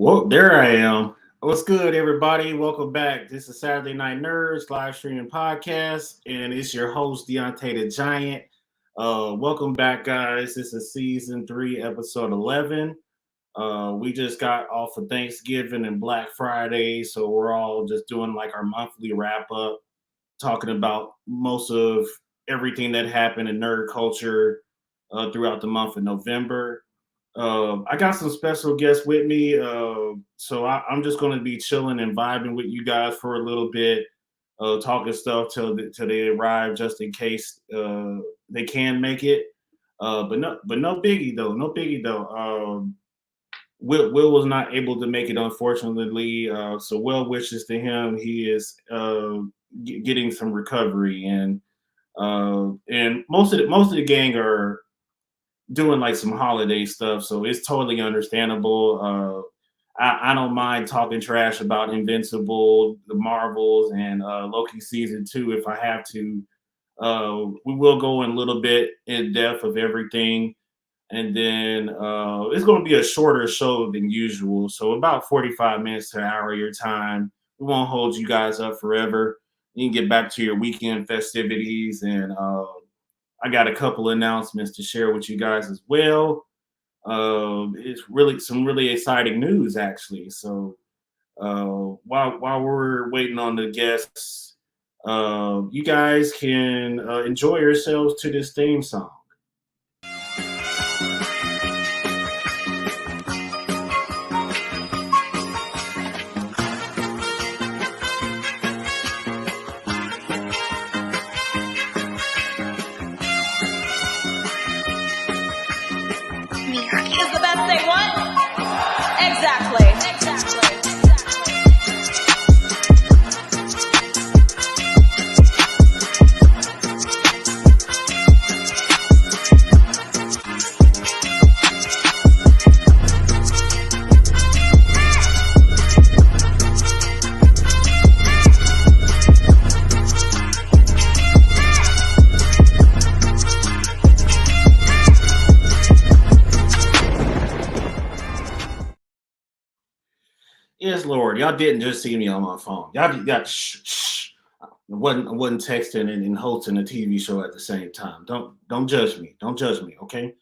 Well, there I am. What's good, everybody? Welcome back. This is Saturday Night Nerds live streaming podcast, and it's your host Deante the Giant. Welcome back, guys. This is season 3, episode 11. We just got off of Thanksgiving and Black Friday, so we're all just doing like our monthly wrap up, talking about most of everything that happened in nerd culture throughout the month of November. I got some special guests with me, so I'm just going to be chilling and vibing with you guys for a little bit, talking stuff till they arrive, just in case they can make it. But no biggie though, no biggie though. Will was not able to make it, unfortunately. So well wishes to him. He is getting some recovery, and most of the gang are doing like some holiday stuff, so it's totally understandable. I don't mind talking trash about Invincible, the Marvels, and Loki season 2 if I have to. We will go in a little bit in depth of everything, and then it's going to be a shorter show than usual, so about 45 minutes to an hour of your time. We won't hold you guys up forever. You can get back to your weekend festivities, and I got a couple announcements to share with you guys as well. It's really some really exciting news, actually. So while we're waiting on the guests, you guys can enjoy yourselves to this theme song. Is the best thing what? Exactly. Yes, Lord, y'all didn't just see me on my phone. Y'all got shh. I wasn't texting and hosting a TV show at the same time. Don't judge me. Don't judge me, okay?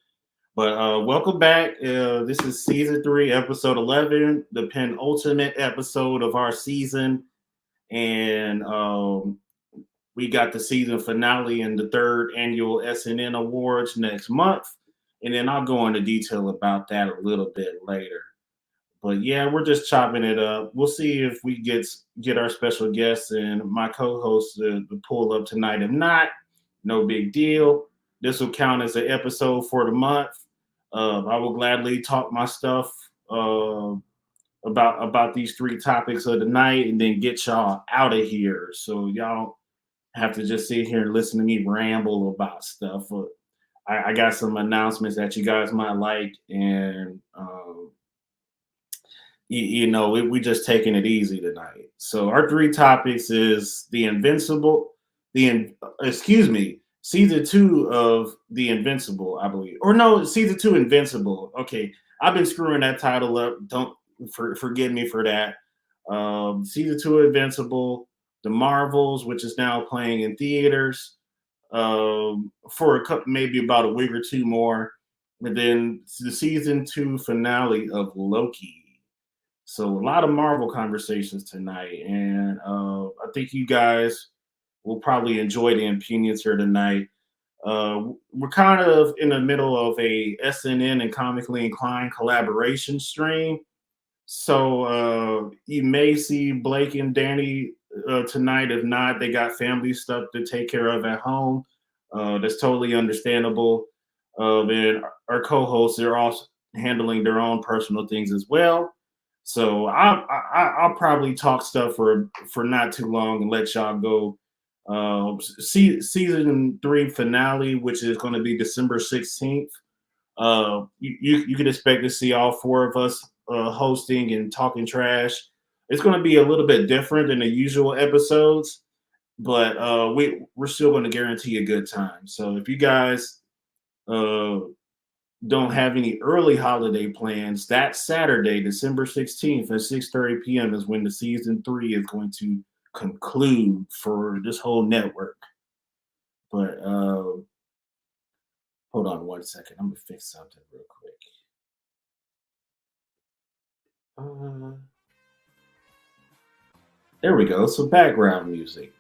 But welcome back. This is season 3, episode 11, the penultimate episode of our season, and we got the season finale and the third annual SNN Awards next month, and then I'll go into detail about that a little bit later. But yeah, we're just chopping it up. We'll see if we get our special guests and my co-host to pull up tonight. If not, no big deal. This will count as an episode for the month. I will gladly talk my stuff about these 3 topics of the night, and then get y'all out of here. So y'all have to just sit here and listen to me ramble about stuff. I got some announcements that you guys might like, and we just taking it easy tonight. So our 3 topics is the Invincible, season 2 of the Invincible, I believe, or no, season 2 Invincible. Okay, I've been screwing that title up. Don't forgive me for that. Season 2 Invincible, the Marvels, which is now playing in theaters for a couple, maybe about a week or 2 more, and then the season 2 finale of Loki. So a lot of Marvel conversations tonight, and I think you guys will probably enjoy the opinions here tonight. We're kind of in the middle of a SNN and Comically Inclined collaboration stream, so you may see Blake and Danny tonight. If not, they got family stuff to take care of at home. That's totally understandable. And our co-hosts are also handling their own personal things as well. So I'll probably talk stuff for not too long and let y'all go. Season 3 finale, which is going to be December 16th. You can expect to see all 4 of us hosting and talking trash. It's going to be a little bit different than the usual episodes, but we're still going to guarantee a good time. So if you guys don't have any early holiday plans, that Saturday, December 16th at 6:30 p.m. is when the season 3 is going to conclude for this whole network. But hold on one second. I'm gonna fix something real quick. There we go. So background music.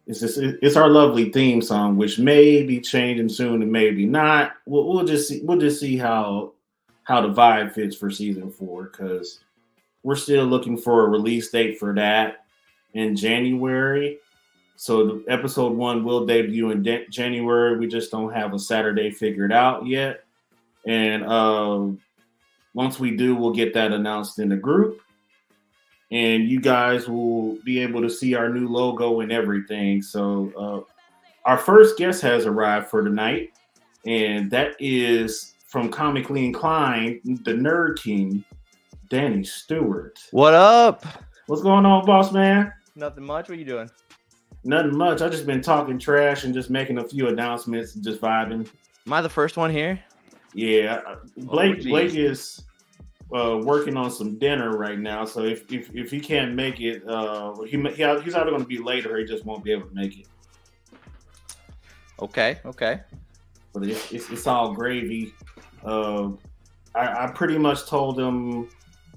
It's our lovely theme song, which may be changing soon and maybe not. We'll just see. We'll just see how the vibe fits for season 4 because we're still looking for a release date for that in January. So the episode 1 will debut in January. We just don't have a Saturday figured out yet. And once we do, we'll get that announced in the group. And you guys will be able to see our new logo and everything. So our first guest has arrived for tonight. And that is from Comically Inclined, the Nerd King, Danny Stewart. What up? What's going on, boss man? Nothing much. What you doing? Nothing much. I just been talking trash and just making a few announcements and just vibing. Am I the first one here? Yeah, Blake is working on some dinner right now. So if he can't make it, he's either going to be late or he just won't be able to make it. Okay. But it's all gravy. I pretty much told him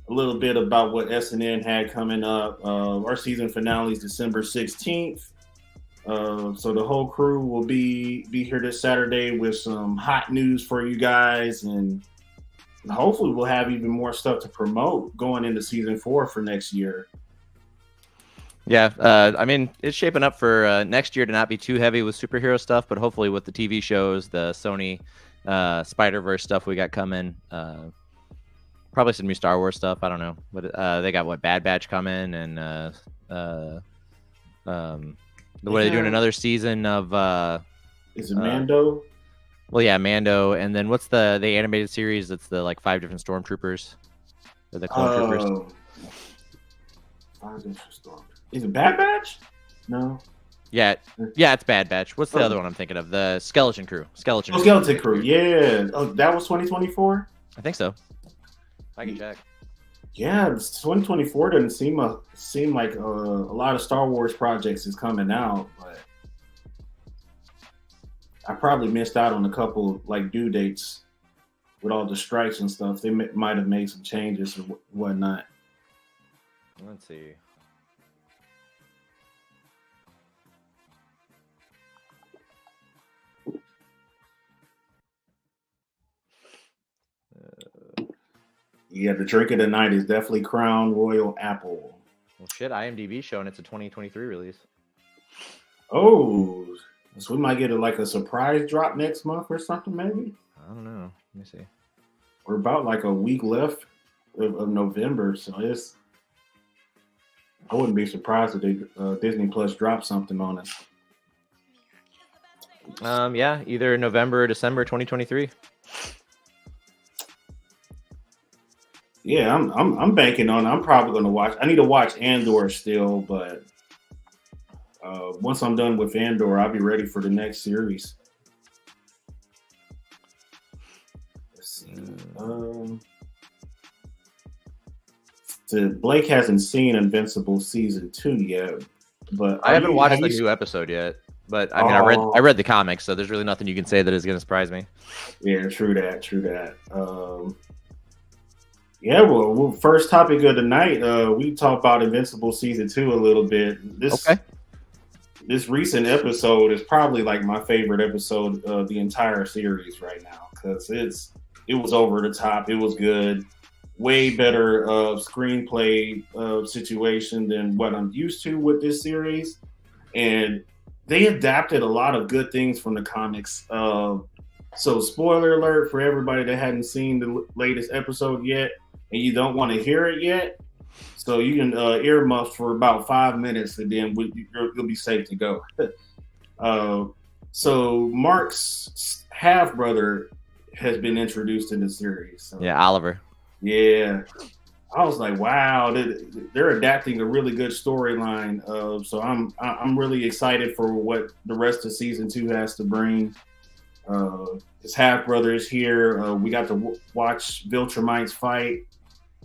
a little bit about what SNN had coming up. Our season finale is December 16th. So the whole crew will be here this Saturday with some hot news for you guys, and hopefully we'll have even more stuff to promote going into season 4 for next year. Yeah, I mean, it's shaping up for next year to not be too heavy with superhero stuff, but hopefully with the TV shows, the Sony Spider-Verse stuff we got coming, probably some new Star Wars stuff. I don't know, but they got Bad Batch coming, and what are they doing? Another season of is it Mando? Well, yeah, Mando, and then what's the animated series? That's the 5 different stormtroopers, or the clone troopers. 5 different stormtroopers. Is it Bad Batch? No. Yeah, it's Bad Batch. What's the other one I'm thinking of? The Skeleton Crew. Skeleton Crew. Yeah. Oh, that was 2024. I think so. I can check. Yeah, 2024 doesn't seem like a lot of Star Wars projects is coming out, but I probably missed out on a couple due dates with all the strikes and stuff. They might have made some changes or whatnot. Let's see. Yeah, the drink of the night is definitely Crown Royal Apple. Well, shit, IMDb showing it's a 2023 release. Oh, so we might get a surprise drop next month or something, maybe? I don't know. Let me see. We're about a week left of November, so I wouldn't be surprised if they Disney Plus dropped something on us. Yeah, either November or December 2023. Yeah, I'm banking on it. I'm probably going to watch. I need to watch Andor still, but once I'm done with Andor, I'll be ready for the next series. Let's see. So Blake hasn't seen Invincible season 2 yet, but I haven't watched the new episode yet. But I mean, I read the comics, so there's really nothing you can say that is going to surprise me. Yeah, true that. Yeah, well, first topic of the night, we talked about Invincible season 2 a little bit. This recent episode is probably my favorite episode of the entire series right now because it was over the top. It was good, way better screenplay situation than what I'm used to with this series, and they adapted a lot of good things from the comics. So, spoiler alert for everybody that hadn't seen the latest episode yet. And you don't want to hear it yet, so you can earmuff for about 5 minutes, and then you'll be safe to go. So Mark's half brother has been introduced in the series. So, yeah, Oliver. Yeah, I was like, wow, they're adapting a really good storyline. So I'm really excited for what the rest of season 2 has to bring. His half brother is here. We got to watch Viltrumites fight,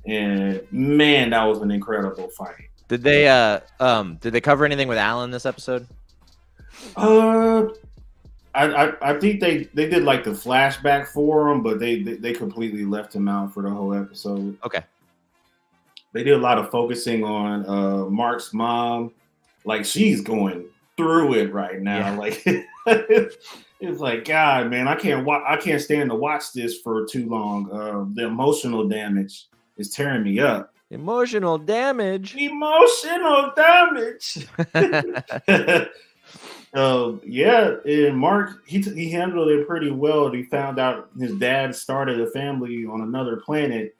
and man, that was an incredible fight. Did they cover anything with Alan this episode? I think they did like the flashback for him, but they completely left him out for the whole episode. Okay. They did a lot of focusing on Mark's mom. Like, she's going through it right now. Yeah. Like, it's like, God, man, I can't stand to watch this for too long. The emotional damage is tearing me up. Emotional damage. Yeah, and Mark, he handled it pretty well. He found out his dad started a family on another planet.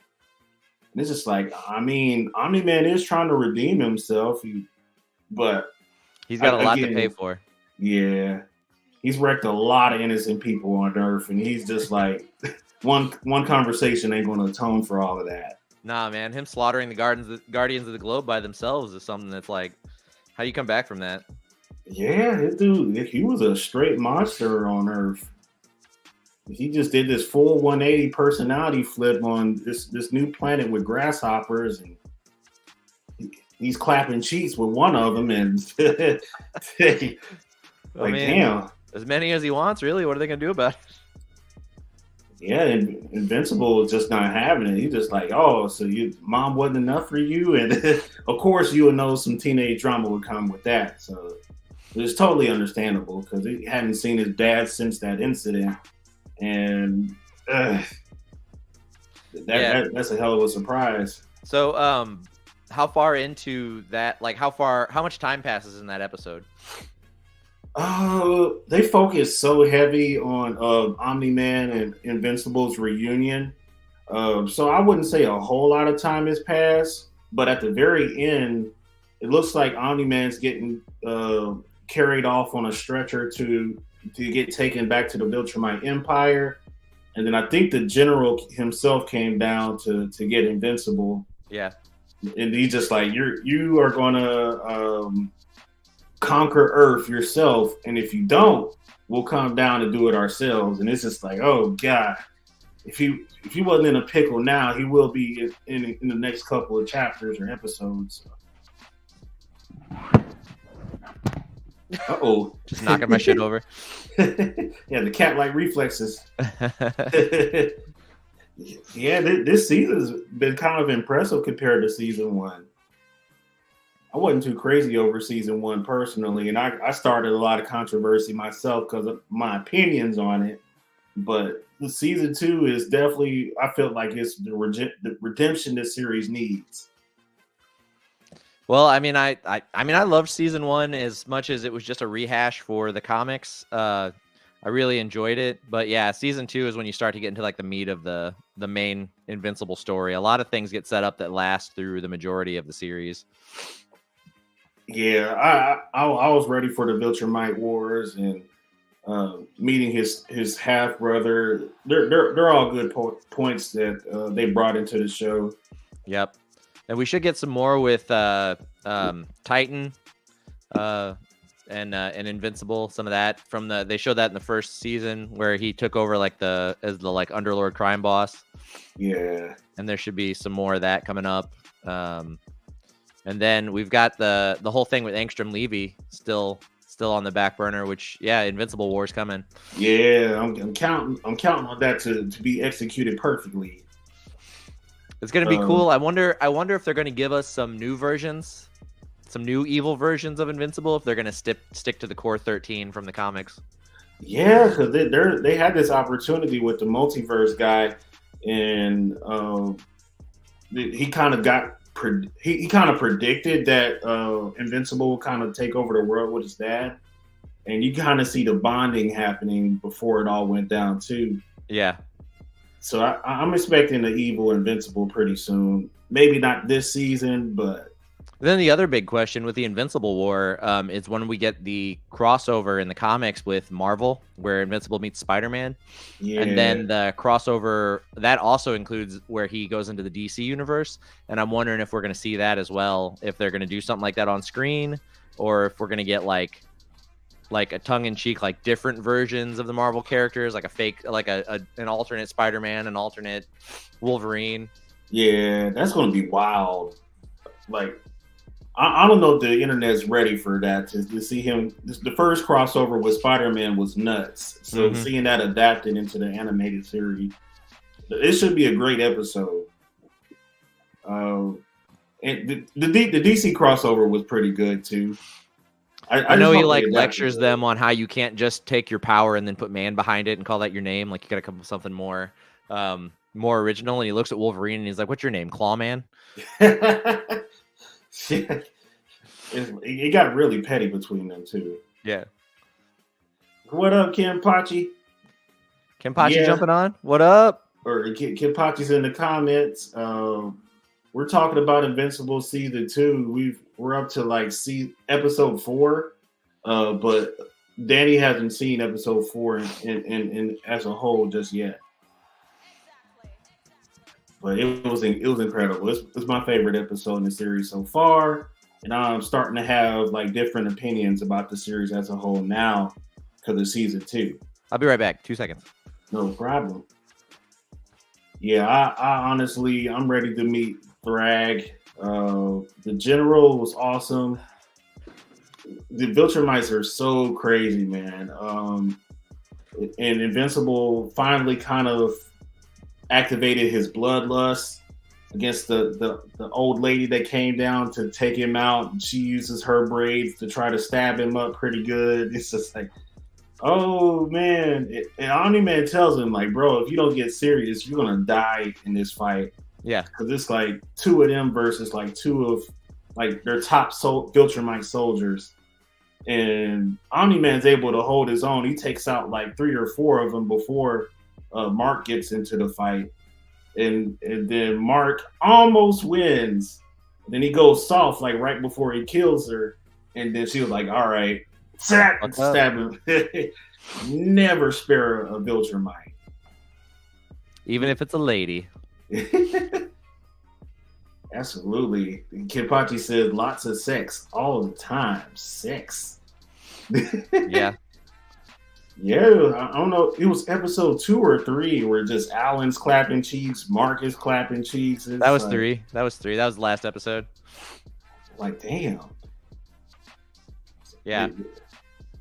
And it's just like, I mean, Omni-Man is trying to redeem himself, but he's got a lot to pay for. Yeah, he's wrecked a lot of innocent people on Earth, and he's just like, one conversation ain't going to atone for all of that. Nah, man, him slaughtering the Guardians of the Globe by themselves is something that's like, how do you come back from that? Yeah, this dude, he was a straight monster on Earth. He just did this full 180 personality flip on this new planet with grasshoppers, and he's clapping cheeks with one of them, and like, damn. As many as he wants, really. What are they gonna do about it? Yeah, and Invincible is just not having it. He's just like, oh, so your mom wasn't enough for you, and of course you would know some teenage drama would come with that. So it's totally understandable because he hadn't seen his dad since that incident. And that's a hell of a surprise. So, how far into that? Like, how much time passes in that episode? They focus so heavy on Omni-Man and Invincible's reunion. So I wouldn't say a whole lot of time has passed, but at the very end, it looks like Omni-Man's getting carried off on a stretcher to get taken back to the Viltrumite Empire. And then I think the general himself came down to get Invincible. Yeah. And he's just like, you are going to conquer Earth yourself. And if you don't, we'll come down and do it ourselves. And it's just like, oh, God. If he wasn't in a pickle now, he will be in the next couple of chapters or episodes. Uh-oh. Just knocking my shit over. Yeah, the cat-like reflexes. Yeah, this season's been kind of impressive compared to season one. I wasn't too crazy over season one personally, and I started a lot of controversy myself because of my opinions on it. But the season two is definitely, I feel like it's the redemption this series needs. Well, I mean, I loved season one as much as it was just a rehash for the comics. I really enjoyed it, but yeah, season two is when you start to get into like the meat of the main Invincible story. A lot of things get set up that last through the majority of the series. Yeah, I was ready for the Viltrumite Wars and meeting his half brother. They're all good points that they brought into the show. Yep. And we should get some more with Titan and Invincible. Some of that from they showed that in the first season where he took over as the Underlord crime boss. Yeah. And there should be some more of that coming up. And then we've got the whole thing with Angstrom Levy still on the back burner, which Invincible War's coming. Yeah, I'm counting on that to be executed perfectly. It's gonna be cool. I wonder if they're gonna give us some new versions, some new evil versions of Invincible. If they're gonna stick to the core 13 from the comics. Yeah, because they had this opportunity with the multiverse guy, and he kind of predicted that Invincible will kind of take over the world with his dad, and you kind of see the bonding happening before it all went down too. Yeah. So I'm expecting the evil Invincible pretty soon. Maybe not this season, but... Then the other big question with the Invincible War is when we get the crossover in the comics with Marvel, where Invincible meets Spider-Man. Yeah. And then the crossover, that also includes where he goes into the DC universe. And I'm wondering if we're going to see that as well, if they're going to do something like that on screen, or if we're going to get like a tongue-in-cheek, like different versions of the Marvel characters, like a fake, like an alternate Spider-Man, an alternate Wolverine. Yeah, that's going to be wild. Like, I don't know if the internet's ready for that. To see him, the first crossover with Spider-Man was nuts. So seeing that adapted into the animated series, it should be a great episode. And the DC crossover was pretty good too. I know he like lectures them on how you can't just take your power and then put man behind it and call that your name. Like you got to come up with something more original. And he looks at Wolverine and he's like, "What's your name, Clawman?" It got really petty between them too. Yeah. What up, Kim Pachi? Kim Pachi jumping on? What up? Or Kim Pachi's in the comments. We're talking about Invincible season 2. We're up to like episode 4, but Danny hasn't seen episode 4 in as a whole just yet. But it was incredible. It's my favorite episode in the series so far, and I'm starting to have like different opinions about the series as a whole now because of season 2. I'll be right back. 2 seconds. No problem. Yeah, I honestly, I'm ready to meet Thrag. The General was awesome. The Viltrumites are so crazy, man. And Invincible finally kind of activated his bloodlust against the old lady that came down to take him out. She uses her braids to try to stab him up pretty good. It's just like, oh man. And Omni-Man tells him, like, bro, if you don't get serious, you're gonna die in this fight. Yeah, because it's like 2 of them versus like 2 of like their top Viltrumite soldiers, and Omni-Man's able to hold his own. He takes out like 3 or 4 of them before Mark gets into the fight, and then Mark almost wins. Then he goes soft like right before he kills her, and then she was like, "All right, stab him." Never spare a Viltrumite, even if it's a lady. Absolutely. Kipachi said lots of sex all the time. Sex. Yeah. Yeah, I don't know. It was episode 2 or 3 where just Alan's clapping cheeks, Mark is clapping cheeks. That was like, 3. That was the last episode. Like, damn. Yeah.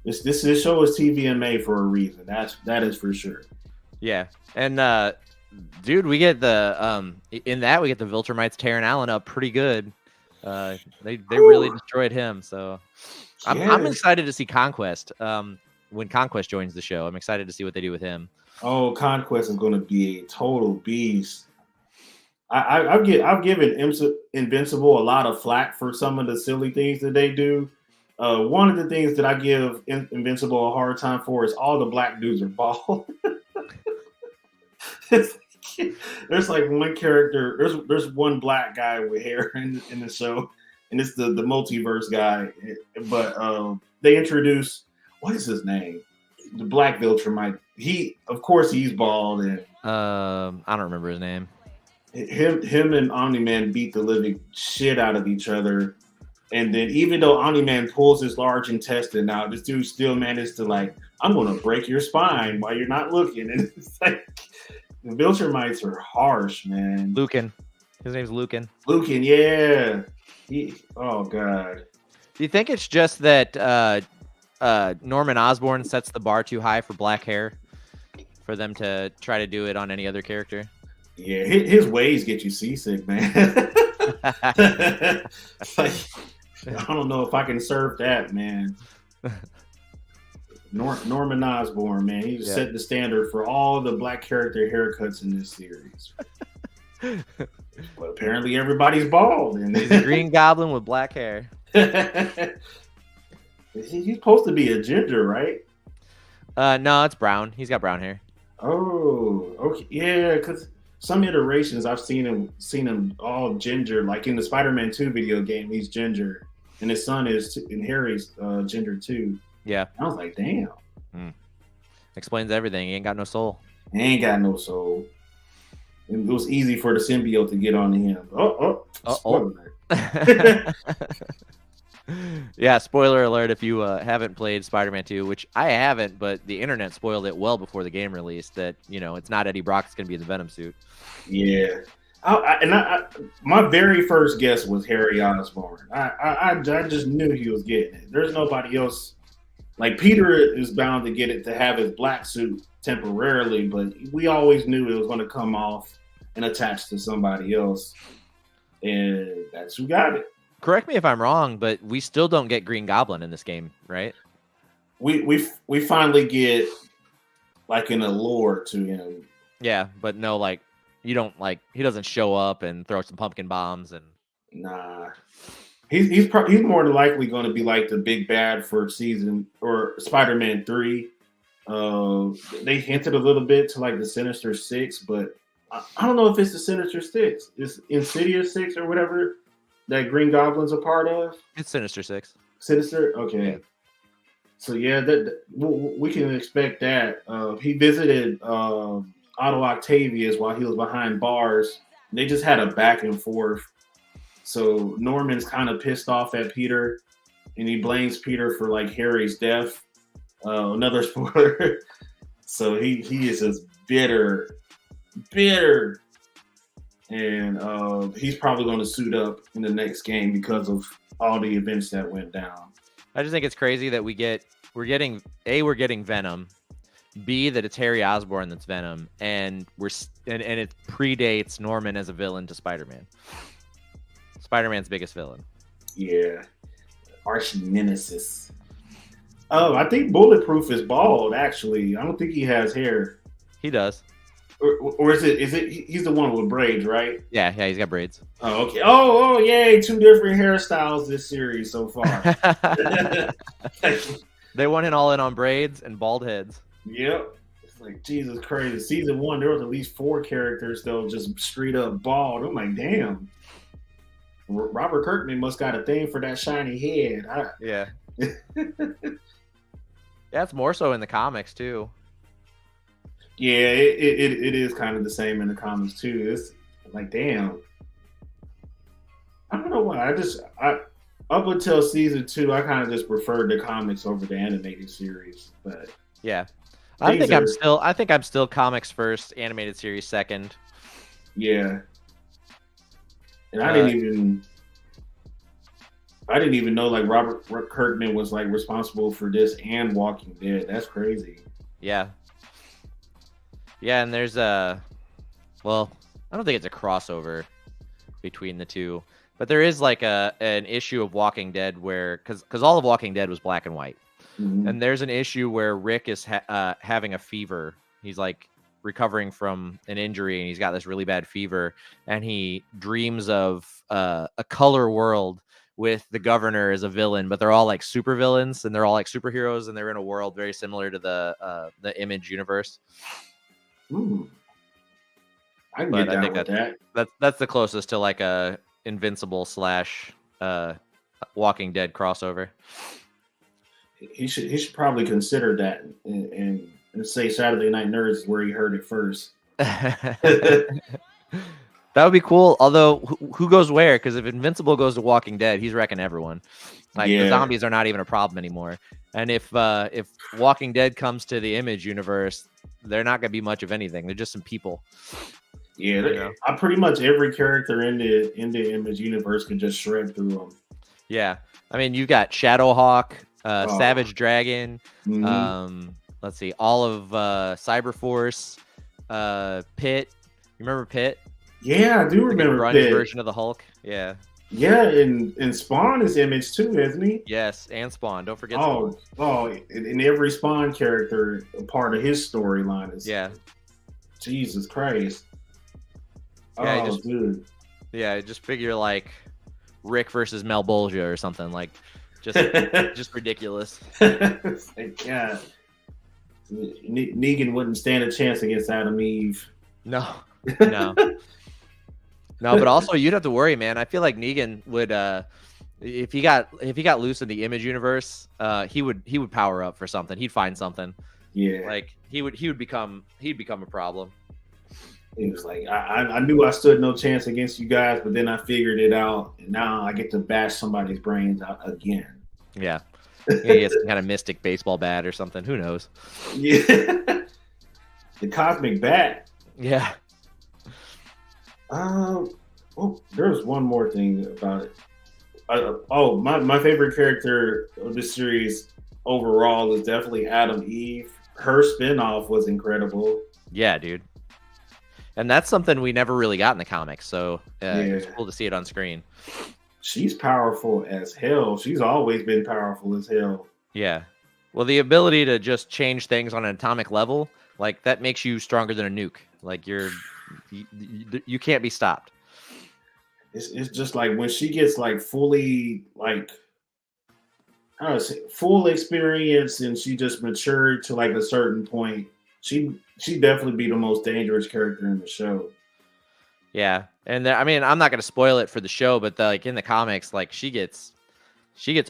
This show is TVMA for a reason. That is for sure. Yeah. And dude, we get the in that we get the Viltrumites tearing Alan up pretty good. They really destroyed him. So I'm excited to see Conquest. When Conquest joins the show, I'm excited to see what they do with him. Oh, Conquest is going to be a total beast. I've given Invincible a lot of flack for some of the silly things that they do. One of the things that I give Invincible a hard time for is all the black dudes are bald. There's like one character. There's one black guy with hair in the show, and it's the multiverse guy. But they introduce, what is his name? The Black Viltrumite. He's bald, and I don't remember his name. Him and Omni-Man beat the living shit out of each other. And then even though Omni-Man pulls his large intestine out, this dude still managed to like, I'm gonna break your spine while you're not looking. And it's like, the Viltrumites are harsh, man. Lucan. His name's Lucan. Lucan, yeah. Oh god. Do you think it's just that Norman Osborn sets the bar too high for black hair for them to try to do it on any other character? Yeah, his ways get you seasick, man. Like, I don't know if I can serve that, man. Norman Osborn, man, he set the standard for all the black character haircuts in this series. But apparently everybody's bald. And he's a Green Goblin with black hair. He's supposed to be a ginger, right? No, it's brown. He's got brown hair. Oh, okay, yeah. Because some iterations I've seen him all ginger. Like in the Spider-Man 2 video game, he's ginger, and his son is, and Harry's ginger too. Yeah. I was like, damn. Explains everything. He ain't got no soul. He ain't got no soul. It was easy for the symbiote to get onto him. Yeah, spoiler alert if you haven't played Spider-Man 2, which I haven't, but the internet spoiled it well before the game released that, it's not Eddie Brock that's going to be in the Venom suit. Yeah. My very first guess was Harry Osborn. I just knew he was getting it. There's nobody else. Like, Peter is bound to get it to have his black suit temporarily, but we always knew it was going to come off and attach to somebody else. And that's who got it. Correct me if I'm wrong, but we still don't get Green Goblin in this game, right? We finally get like an allure to him. Yeah, but no, like he doesn't show up and throw some pumpkin bombs and. Nah, he's more than likely going to be like the big bad for season or Spider-Man 3. They hinted a little bit to like the Sinister Six, but I don't know if it's the Sinister Six. It's Insidious 6 or whatever that Green Goblin's a part of. It's Sinister 6. Sinister? Okay. Yeah. So, yeah, we can expect that. He visited Otto Octavius while he was behind bars. They just had a back and forth. So Norman's kind of pissed off at Peter, and he blames Peter for, like, Harry's death. Another spoiler. So he is just bitter. And he's probably going to suit up in the next game because of all the events that went down. I just think it's crazy that we're getting Venom, B, that it's Harry Osborn that's Venom, and it predates Norman as a villain to Spider-Man. Spider-Man's biggest villain. Yeah, arch nemesis. Oh, I think Bulletproof is bald. Actually, I don't think he has hair. He does. Or is it? He's the one with braids, right? Yeah, he's got braids. Oh, okay. Oh, yay! 2 different hairstyles this series so far. They went all in on braids and bald heads. Yep. It's like, Jesus Christ. Season 1, there was at least 4 characters though, just straight up bald. I'm like, damn. Robert Kirkman must got a thing for that shiny head. Yeah. Yeah, it's more so in the comics too. Yeah, it is kind of the same in the comics too. It's like, damn. I don't know why. Up until season 2, I kind of just preferred the comics over the animated series. But yeah, I think I'm still comics first, animated series second. Yeah, and I didn't even know like Robert Kirkman was like responsible for this and Walking Dead. That's crazy. Yeah. Yeah, and there's I don't think it's a crossover between the two, but there is like an issue of Walking Dead where, because all of Walking Dead was black and white, and there's an issue where Rick is having a fever. He's like recovering from an injury, and he's got this really bad fever, and he dreams of a color world with the governor as a villain, but they're all like super villains, and they're all like superheroes, and they're in a world very similar to the Image universe. Ooh. I can get down with that. That's the closest to like a Invincible / Walking Dead crossover. He should probably consider that and say Saturday Night Nerds is where he heard it first. That would be cool. Although, who goes where? Because if Invincible goes to Walking Dead, he's wrecking everyone. Like, the zombies are not even a problem anymore. And if Walking Dead comes to the Image universe, they're not going to be much of anything. They're just some people. Yeah, pretty much every character in the Image universe can just shred through them. Yeah, I mean, you got Shadowhawk, Savage Dragon. Let's see, all of Cyberforce, Pit. You remember Pit? Yeah, I do remember grunge Pit. Version of the Hulk. Yeah. Yeah, and Spawn is Image too, isn't he? Yes, and Spawn. Don't forget. Spawn. And every Spawn character, a part of his storyline is. Yeah. Jesus Christ. Yeah, dude. Yeah, just figure like Rick versus Malbolgia or something, like just ridiculous. Yeah. Negan wouldn't stand a chance against Adam Eve. No. No, but also you'd have to worry, man. I feel like Negan would, if he got loose in the Image universe, he would power up for something. He'd find something. Yeah, like he'd become a problem. He was like, I knew I stood no chance against you guys, but then I figured it out, and now I get to bash somebody's brains out again. Yeah. He gets some kind of mystic baseball bat or something. Who knows? Yeah. The cosmic bat. Yeah. There's one more thing about it. My favorite character of the series overall is definitely Adam Eve. Her spinoff was incredible. Yeah, dude. And that's something we never really got in the comics, so it's cool to see it on screen. She's powerful as hell. She's always been powerful as hell. Yeah. Well, the ability to just change things on an atomic level, like that makes you stronger than a nuke. Like you can't be stopped. It's just like when she gets like fully like I don't know, full experience and she just matured to like a certain point. She definitely be the most dangerous character in the show. Yeah, and I mean, I'm not gonna spoil it for the show, but like in the comics, like she gets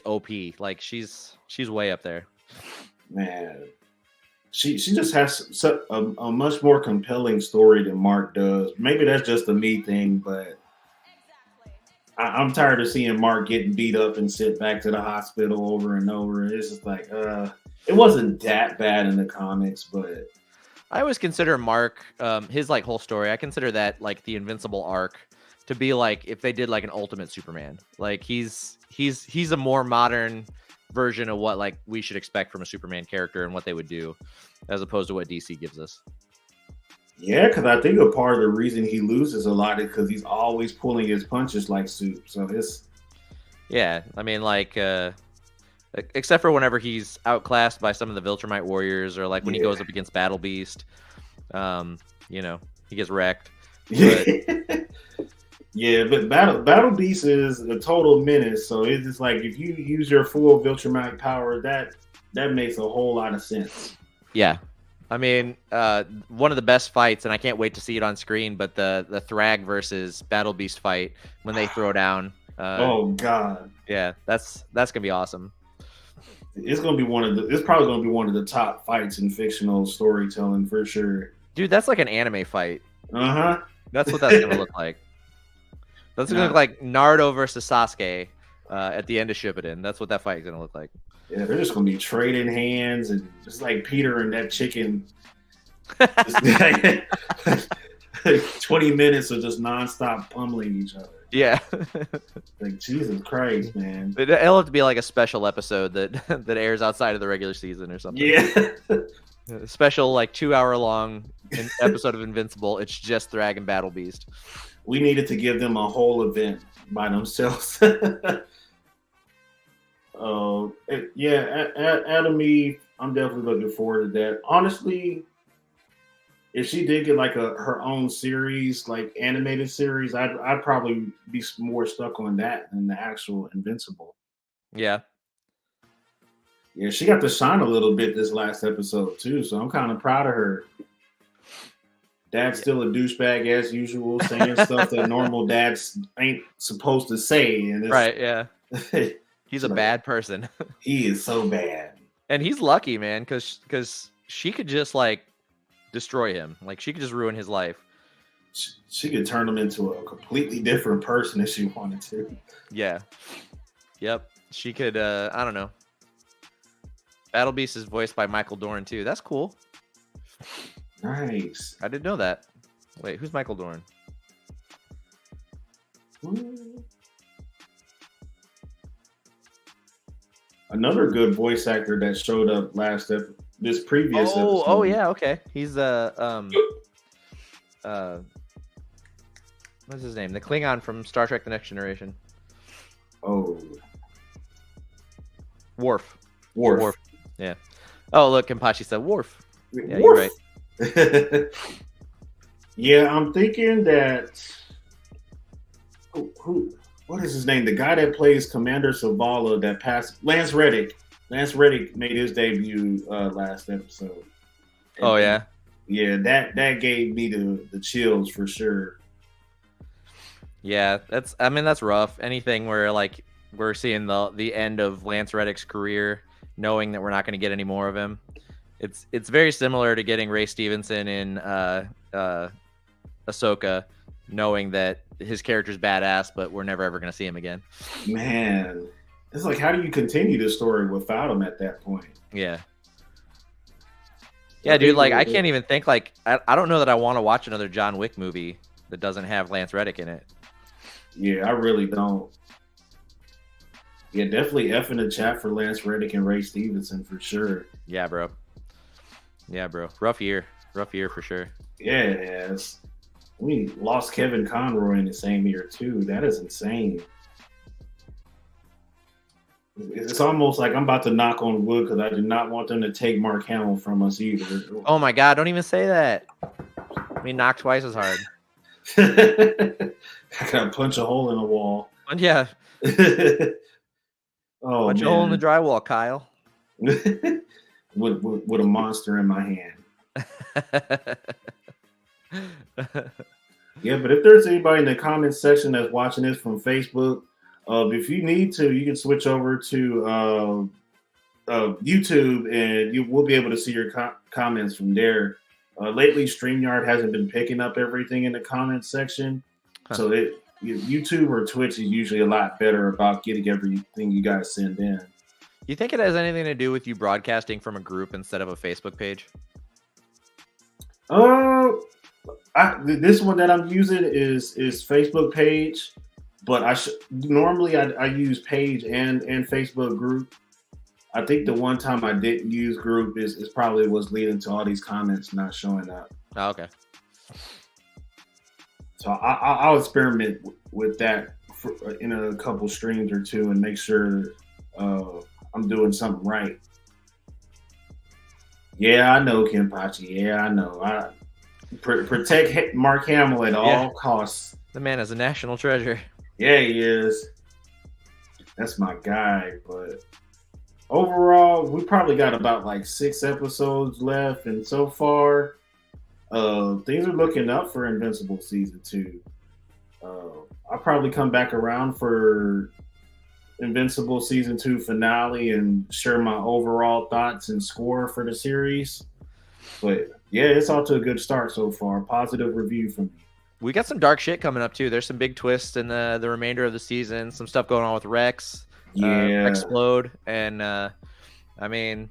OP. Like she's way up there. Man, she just has a much more compelling story than Mark does. Maybe that's just a me thing, but I'm tired of seeing Mark getting beat up and sent back to the hospital over and over. It's just like, it wasn't that bad in the comics, but I always consider Mark, his like whole story. I consider that like the Invincible arc to be like if they did like an Ultimate Superman. Like he's a more modern version of what like we should expect from a Superman character and what they would do, as opposed to what DC gives us. Yeah, because I think a part of the reason he loses a lot is because he's always pulling his punches like soup. So yeah, I mean, like, except for whenever he's outclassed by some of the Viltrumite warriors, or like when he goes up against Battle Beast, he gets wrecked. But... yeah, but Battle Beast is a total menace. So it's just like if you use your full Viltrumite power, that makes a whole lot of sense. Yeah. I mean, one of the best fights, and I can't wait to see it on screen, but the Thrag versus Battle Beast fight when they throw down. Oh God! Yeah, that's gonna be awesome. It's probably gonna be one of the top fights in fictional storytelling for sure. Dude, that's like an anime fight. Uh-huh. That's what that's gonna look like. That's gonna look like Naruto versus Sasuke at the end of Shippuden. That's what that fight is gonna look like. Yeah, they're just gonna be trading hands and just like Peter and that chicken. 20 minutes of just nonstop pummeling each other. Yeah. Like Jesus Christ, man. It'll have to be like a special episode that airs outside of the regular season or something. Yeah. A special like 2-hour long episode of Invincible. It's just Thrag and Battle Beast. We needed to give them a whole event by themselves. Adam Eve, I'm definitely looking forward to that. Honestly, if she did get like her own series, like animated series, I'd probably be more stuck on that than the actual Invincible. Yeah. Yeah, she got to shine a little bit this last episode too, so I'm kind of proud of her. Dad's still a douchebag as usual, saying stuff that normal dads ain't supposed to say. And right, yeah. He's a bad person. He is so bad. And he's lucky, man, because she could just like destroy him. Like she could just ruin his life. She could turn him into a completely different person if she wanted to. Yeah. Yep. She could, I don't know. Battle Beast is voiced by Michael Dorn too. That's cool. Nice. I didn't know that. Wait, who's Michael Dorn? Another good voice actor that showed up this previous episode. Oh yeah, okay. He's what's his name? The Klingon from Star Trek: The Next Generation. Oh, Worf. Yeah. Oh, look, Kenpachi said Worf. Yeah, you're right. Yeah, I'm thinking that. What is his name? The guy that plays Commander Zavala that passed, Lance Reddick. Lance Reddick made his debut last episode. And oh yeah. Yeah, that gave me the chills for sure. Yeah, that's rough. Anything where like we're seeing the end of Lance Reddick's career, knowing that we're not going to get any more of him. It's very similar to getting Ray Stevenson in Ahsoka, knowing that his character's badass, but we're never ever gonna see him again. Man, it's like, how do you continue the story without him at that point? Yeah. Yeah, dude. Like, I can't even think. Like, I don't know that I want to watch another John Wick movie that doesn't have Lance Reddick in it. Yeah, I really don't. Yeah, definitely F in the chat for Lance Reddick and Ray Stevenson for sure. Yeah, bro. Yeah, bro. Rough year for sure. Yeah, yes. We lost Kevin Conroy in the same year too. That is insane. It's almost like I'm about to knock on wood because I do not want them to take Mark Hamill from us either. Oh my God! Don't even say that. I mean, knock twice as hard. I gotta punch a hole in the wall. Yeah. Oh, punch a hole in the drywall, Kyle. with a monster in my hand. Yeah, but if there's anybody in the comments section that's watching this from Facebook, if you need to, you can switch over to YouTube, and we'll be able to see your comments from there. Lately, StreamYard hasn't been picking up everything in the comments section, so YouTube or Twitch is usually a lot better about getting everything you guys send in. You think it has anything to do with you broadcasting from a group instead of a Facebook page? This one that I'm using is Facebook page, but normally I use page and Facebook group. I think the one time I didn't use group is probably what's leading to all these comments not showing up. Oh, okay. So I'll experiment with that in a couple streams or two and make sure I'm doing something right. Yeah, I know, Kenpachi. Yeah, I know. Protect Mark Hamill at all costs. The man is a national treasure. Yeah, he is. That's my guy. But overall, we probably got about like 6 episodes left, and so far, things are looking up for Invincible season 2. I'll probably come back around for Invincible season 2 finale and share my overall thoughts and score for the series. But yeah, it's off to a good start so far. Positive review from me. We got some dark shit coming up too. There's some big twists in the remainder of the season. Some stuff going on with Rex. Explode, and I mean,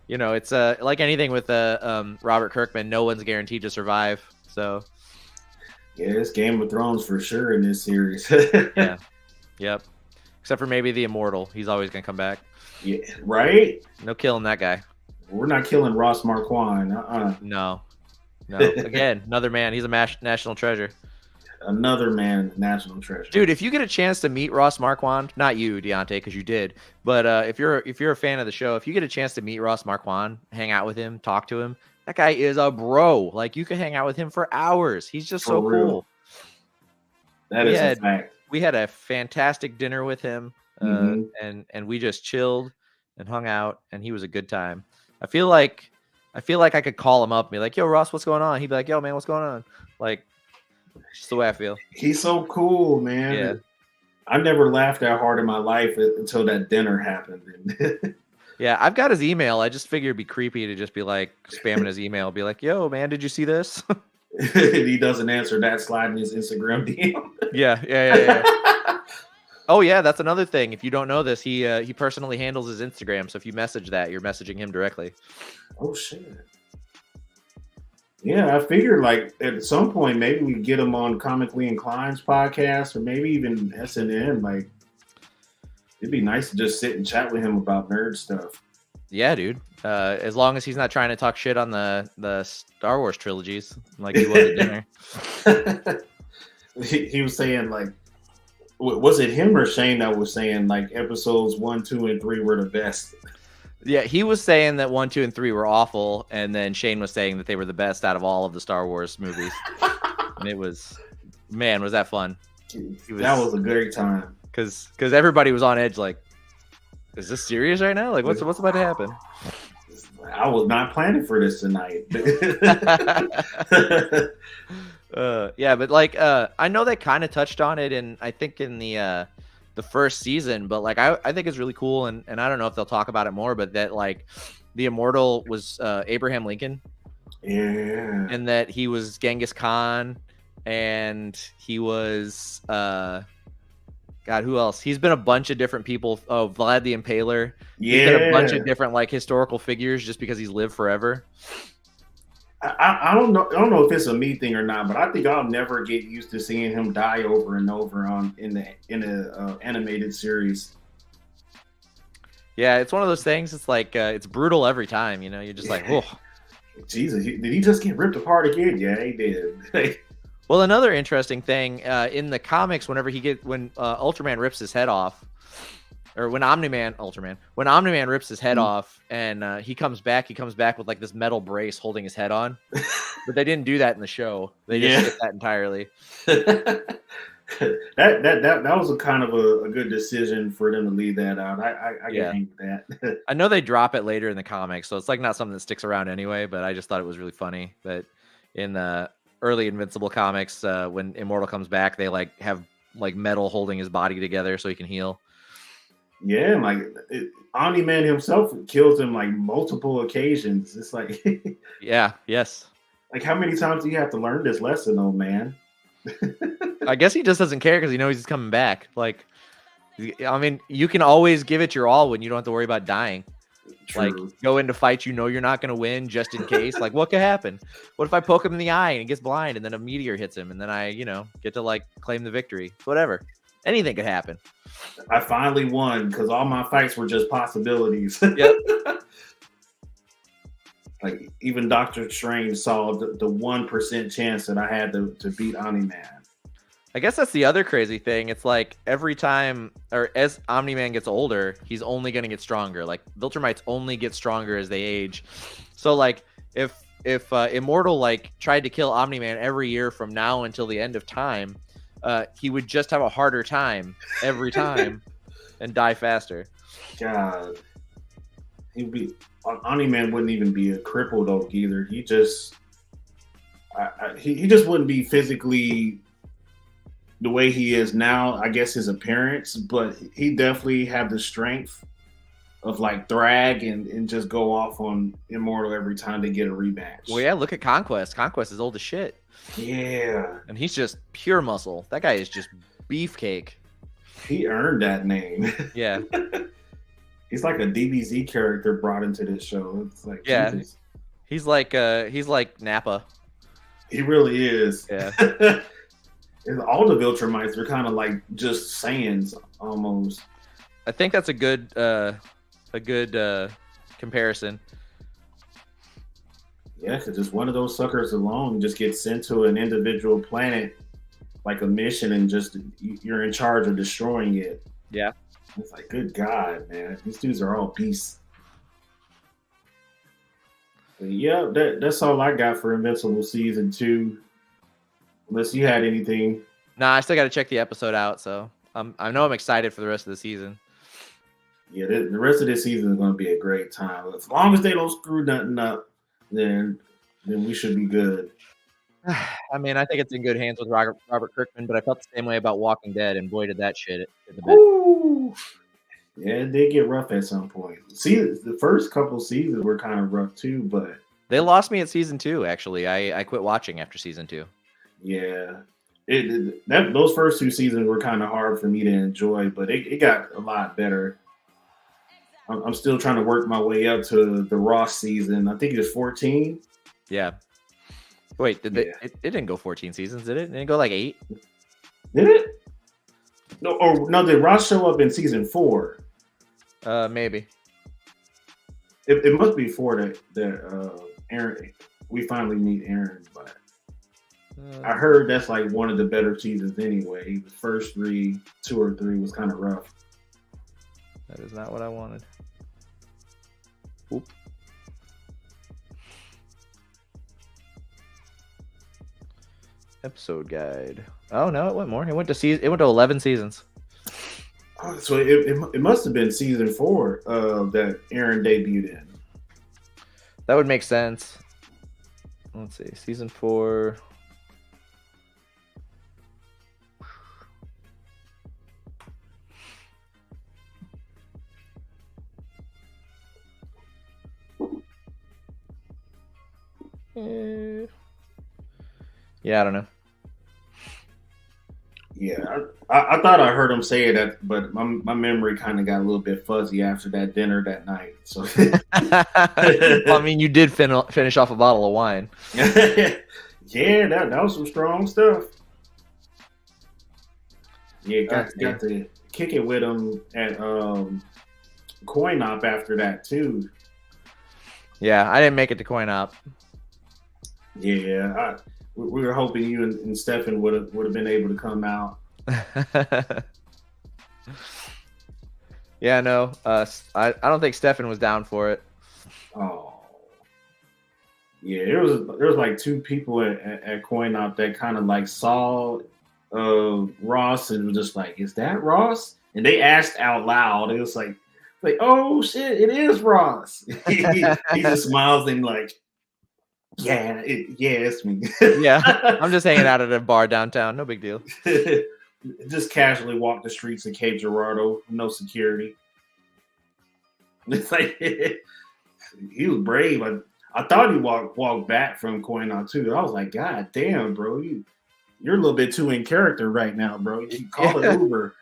you know, it's like anything with Robert Kirkman. No one's guaranteed to survive. So yeah, it's Game of Thrones for sure in this series. Yeah. Yep. Except for maybe the Immortal. He's always gonna come back. Yeah. Right. No killing that guy. We're not killing Ross Marquand. No. Again, another man. He's a national treasure. Another man, national treasure. Dude, if you get a chance to meet Ross Marquand, not you, Deante, because you did, but if you're a fan of the show, if you get a chance to meet Ross Marquand, hang out with him, talk to him, that guy is a bro. Like, you can hang out with him for hours. He's just so cool. That is a fact. We had a fantastic dinner with him, and we just chilled and hung out, and he was a good time. I feel like I could call him up and be like, "Yo, Ross, what's going on?" He'd be like, "Yo, man, what's going on?" Like, just the way I feel. He's so cool, man. Yeah. I never laughed that hard in my life until that dinner happened. Yeah, I've got his email. I just figured it'd be creepy to just be like spamming his email, be like, "Yo, man, did you see this?" He doesn't answer that, slide in his Instagram DM. Yeah. Oh yeah, that's another thing. If you don't know this, he personally handles his Instagram. So if you message that, you're messaging him directly. Oh shit. Yeah, I figured like at some point maybe we get him on Comically Inclined's podcast or maybe even SNN. Like, it'd be nice to just sit and chat with him about nerd stuff. Yeah, dude. As long as he's not trying to talk shit on the Star Wars trilogies like he was at dinner. He was saying like, was it him or Shane that was saying like episodes 1, 2, and 3 were the best? Yeah, he was saying that 1, 2, and 3 were awful, and then Shane was saying that they were the best out of all of the Star Wars movies. And it was, man, was that fun? That was a great time. Because everybody was on edge, like, is this serious right now? Like, what's about to happen? I was not planning for this tonight. Yeah, but like, I know they kind of touched on it, and I think in the first season, but like, I think it's really cool, and I don't know if they'll talk about it more, but that like the Immortal was Abraham Lincoln, yeah, and that he was Genghis Khan, and he was God, who else? He's been a bunch of different people. Oh, Vlad the Impaler. He's been a bunch of different like historical figures just because he's lived forever. I don't know. I don't know if it's a me thing or not, but I think I'll never get used to seeing him die over and over in the animated series. Yeah, it's one of those things. It's like it's brutal every time. You know, you're just like, whoa. Jesus, did he just get ripped apart again? Yeah, he did. Well, another interesting thing in the comics, when Ultraman rips his head off, or when Omni-Man rips his head off, and he comes back with like this metal brace holding his head on. But they didn't do that in the show. They just skipped that entirely. that was a kind of a good decision for them to leave that out. I get that. I know they drop it later in the comics, so it's like not something that sticks around anyway. But I just thought it was really funny that in the early Invincible comics, when Immortal comes back, they like have like metal holding his body together so he can heal. Yeah, like Omni-Man himself kills him like multiple occasions. It's like, yes. Like, how many times do you have to learn this lesson, old man? I guess he just doesn't care because he knows he's coming back. Like, I mean, you can always give it your all when you don't have to worry about dying. True. Like, go into fights you know you're not going to win just in case. Like, what could happen? What if I poke him in the eye and he gets blind and then a meteor hits him and then I, get to like claim the victory? Whatever. Anything could happen. I finally won because all my fights were just possibilities. Yep. Like, even Dr. Strange saw the 1% chance that I had to beat Omni-Man. I guess that's the other crazy thing. It's like every time, or as Omni-Man gets older, he's only going to get stronger. Like, Viltrumites only get stronger as they age. So, like, if Immortal, like, tried to kill Omni-Man every year from now until the end of time, he would just have a harder time every time and die faster. God. Omni-Man wouldn't even be a crippled oak either. He just he just wouldn't be physically the way he is now, I guess his appearance, but he definitely have the strength of like Thrag and just go off on Immortal every time they get a rematch. Well, yeah, look at Conquest. Conquest is old as shit. Yeah. And he's just pure muscle. That guy is just beefcake. He earned that name. Yeah. He's like a DBZ character brought into this show. It's like, yeah, Jesus. He's like Nappa. He really is. Yeah. And all the Viltrumites are kind of like just Saiyans almost. I think that's a good comparison. Yeah, because just one of those suckers alone just gets sent to an individual planet, like a mission, and just you're in charge of destroying it. Yeah. It's like, good God, man. These dudes are all beasts. But yeah, that's all I got for Invincible Season 2. Unless you had anything. Nah, I still got to check the episode out, so I know I'm excited for the rest of the season. Yeah, the rest of this season is going to be a great time. As long as they don't screw nothing up, then we should be good. I mean, I think it's in good hands with Robert Kirkman, but I felt the same way about Walking Dead, and boy, did that shit in the bed. Yeah, it did get rough at some point. See, the first couple seasons were kind of rough too, but they lost me at season 2. Actually, I quit watching after season 2. Yeah, those first 2 seasons were kind of hard for me to enjoy, but it got a lot better. I'm still trying to work my way up to the Ross season. I think it's 14. Yeah. Wait, it didn't go 14 seasons, did it? Didn't it go like 8? Did it? No, did Ross show up in season 4? Maybe. It must be 4 that Aaron. We finally meet Aaron, but I heard that's like one of the better seasons anyway. The first 2 or 3 was kind of rough. That is not what I wanted. Oop. Episode guide. Oh no, it went more. It went to 11 seasons. Oh, so it must have been season 4 that Aaron debuted in. That would make sense. Let's see, season 4. Yeah, I don't know. Yeah, I thought I heard him say that, but my memory kind of got a little bit fuzzy after that dinner that night. So, Well, I mean, you did finish off a bottle of wine. yeah, that was some strong stuff. Yeah, got to kick it with him at Coin Op after that too. Yeah, I didn't make it to Coin Op. Yeah, we were hoping you and Stefan would have been able to come out. Yeah, no, I don't think Stefan was down for it. Oh, yeah, there was like two people at Coin Op that kind of like saw Ross and was just like, "Is that Ross?" And they asked out loud. It was like, "Oh shit, it is Ross." he just smiles and like, "Yeah, it's me." Yeah, I'm just hanging out at a bar downtown. No big deal. Just casually walk the streets of Cape Girardeau, no security. It's like he was brave. I thought he walked back from Coin Op too. I was like, God damn, bro, you're a little bit too in character right now, bro. You call it Uber.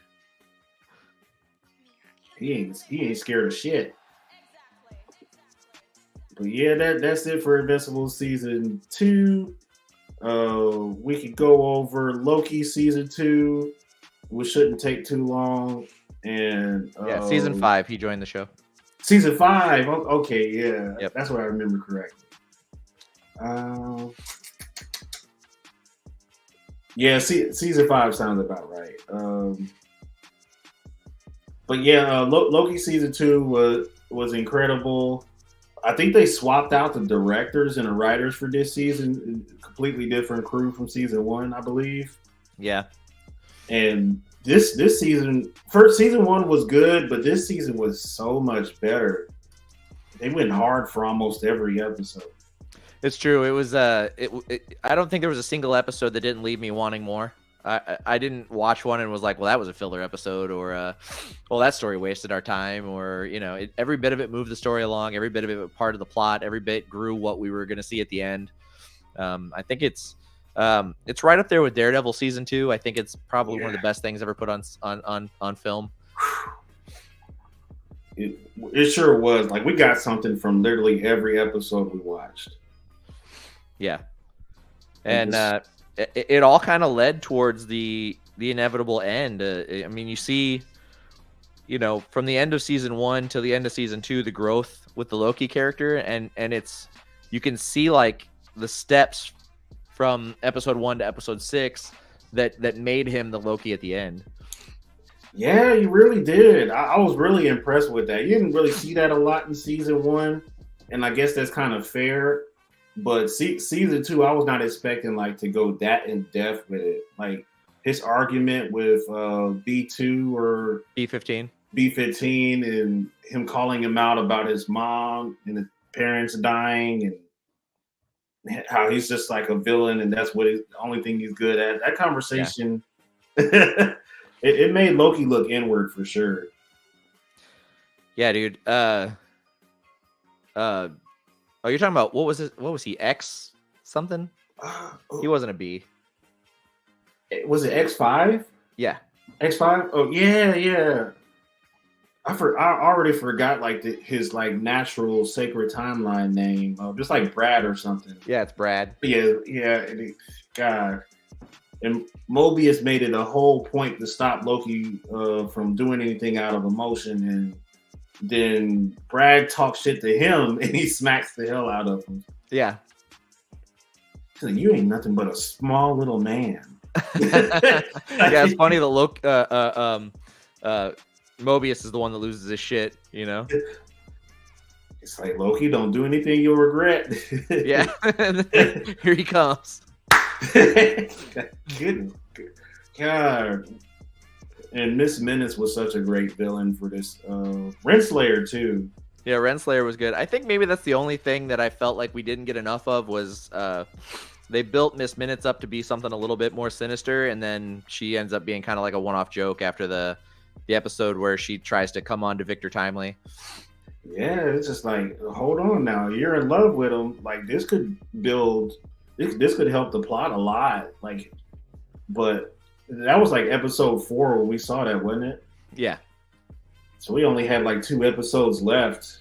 He ain't scared of shit. But yeah, that's it for Invincible season 2. We could go over Loki season 2, which shouldn't take too long. And season 5, he joined the show. Season 5, okay, yeah, yep. That's what I remember correctly. Yeah, season 5 sounds about right. But yeah, Loki season 2 was incredible. I think they swapped out the directors and the writers for this season. Completely different crew from season 1, I believe. Yeah. And this season, season 1 was good, but this season was so much better. They went hard for almost every episode. It's true. It was I don't think there was a single episode that didn't leave me wanting more. I didn't watch one and was like, well, that was a filler episode, or well, that story wasted our time, or every bit of it moved the story along. Every bit of it was part of the plot. Every bit grew what we were going to see at the end. I think it's right up there with Daredevil season 2. I think it's probably one of the best things ever put on film. It sure was. Like, we got something from literally every episode we watched. Yeah, and it all kind of led towards the inevitable end. I mean, you see, from the end of season 1 to the end of season 2, the growth with the Loki character, and you can see like the steps from episode 1 to episode 6 that made him the Loki at the end. Yeah, you really did. I was really impressed with that. You didn't really see that a lot in season 1, and I guess that's kind of fair. But season 2, I was not expecting like to go that in depth with it. Like his argument with B2 or B15, and him calling him out about his mom and his parents dying, and how he's just like a villain, and that's the only thing he's good at. That conversation, it made Loki look inward for sure. Yeah, dude. Oh, you're talking about what was he? X something? He wasn't a B. Was it X5? Yeah. X5? Oh yeah. I already forgot like his like natural sacred timeline name. Just like Brad or something. Yeah, it's Brad. Yeah. God. And Mobius made it a whole point to stop Loki from doing anything out of emotion, and then Brad talks shit to him and he smacks the hell out of him. Yeah. He's like, you ain't nothing but a small little man. Yeah, it's funny that Mobius is the one that loses his shit, It's like, Loki, don't do anything you'll regret. Yeah. Here he comes. Good God. And Miss Menace was such a great villain for this. Renslayer too. Yeah, Renslayer was good. I think maybe that's the only thing that I felt like we didn't get enough of was they built Miss Minutes up to be something a little bit more sinister, and then she ends up being kind of like a one-off joke after the episode where she tries to come on to Victor Timely. Yeah, it's just like, hold on now, you're in love with him. Like this could help the plot a lot. Like, but That was like episode 4 when we saw that, wasn't it? Yeah. So we only had like 2 episodes left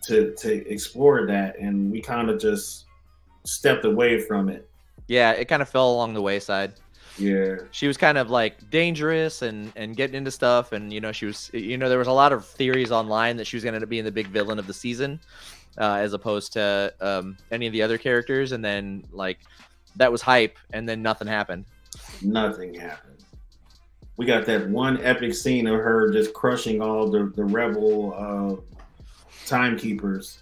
to explore that, and we kind of just stepped away from it. Yeah, it kind of fell along the wayside. Yeah. She was kind of like dangerous and getting into stuff, and she was, there was a lot of theories online that she was going to end up being the big villain of the season, as opposed to any of the other characters, and then like that was hype, and then nothing happened. Nothing happened. We got that one epic scene of her just crushing all the rebel timekeepers.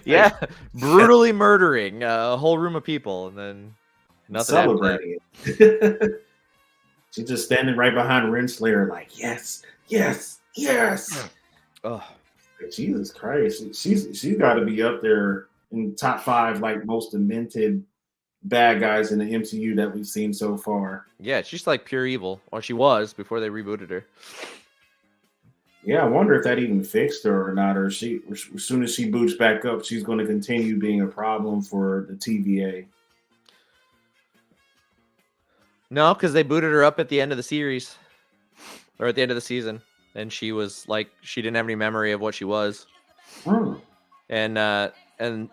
Yeah, brutally murdering a whole room of people, and then nothing celebrating it. She's just standing right behind Renslayer, like yes. Oh, Jesus Christ, she's got to be up there in top 5 like most demented bad guys in the MCU that we've seen so far. Yeah, she's like pure evil, or she was before they rebooted her. Yeah, I wonder if that even fixed her or not, or as soon as she boots back up, she's going to continue being a problem for the TVA. No, because they booted her up at the end of the series, or at the end of the season, and she was like, she didn't have any memory of what she was. And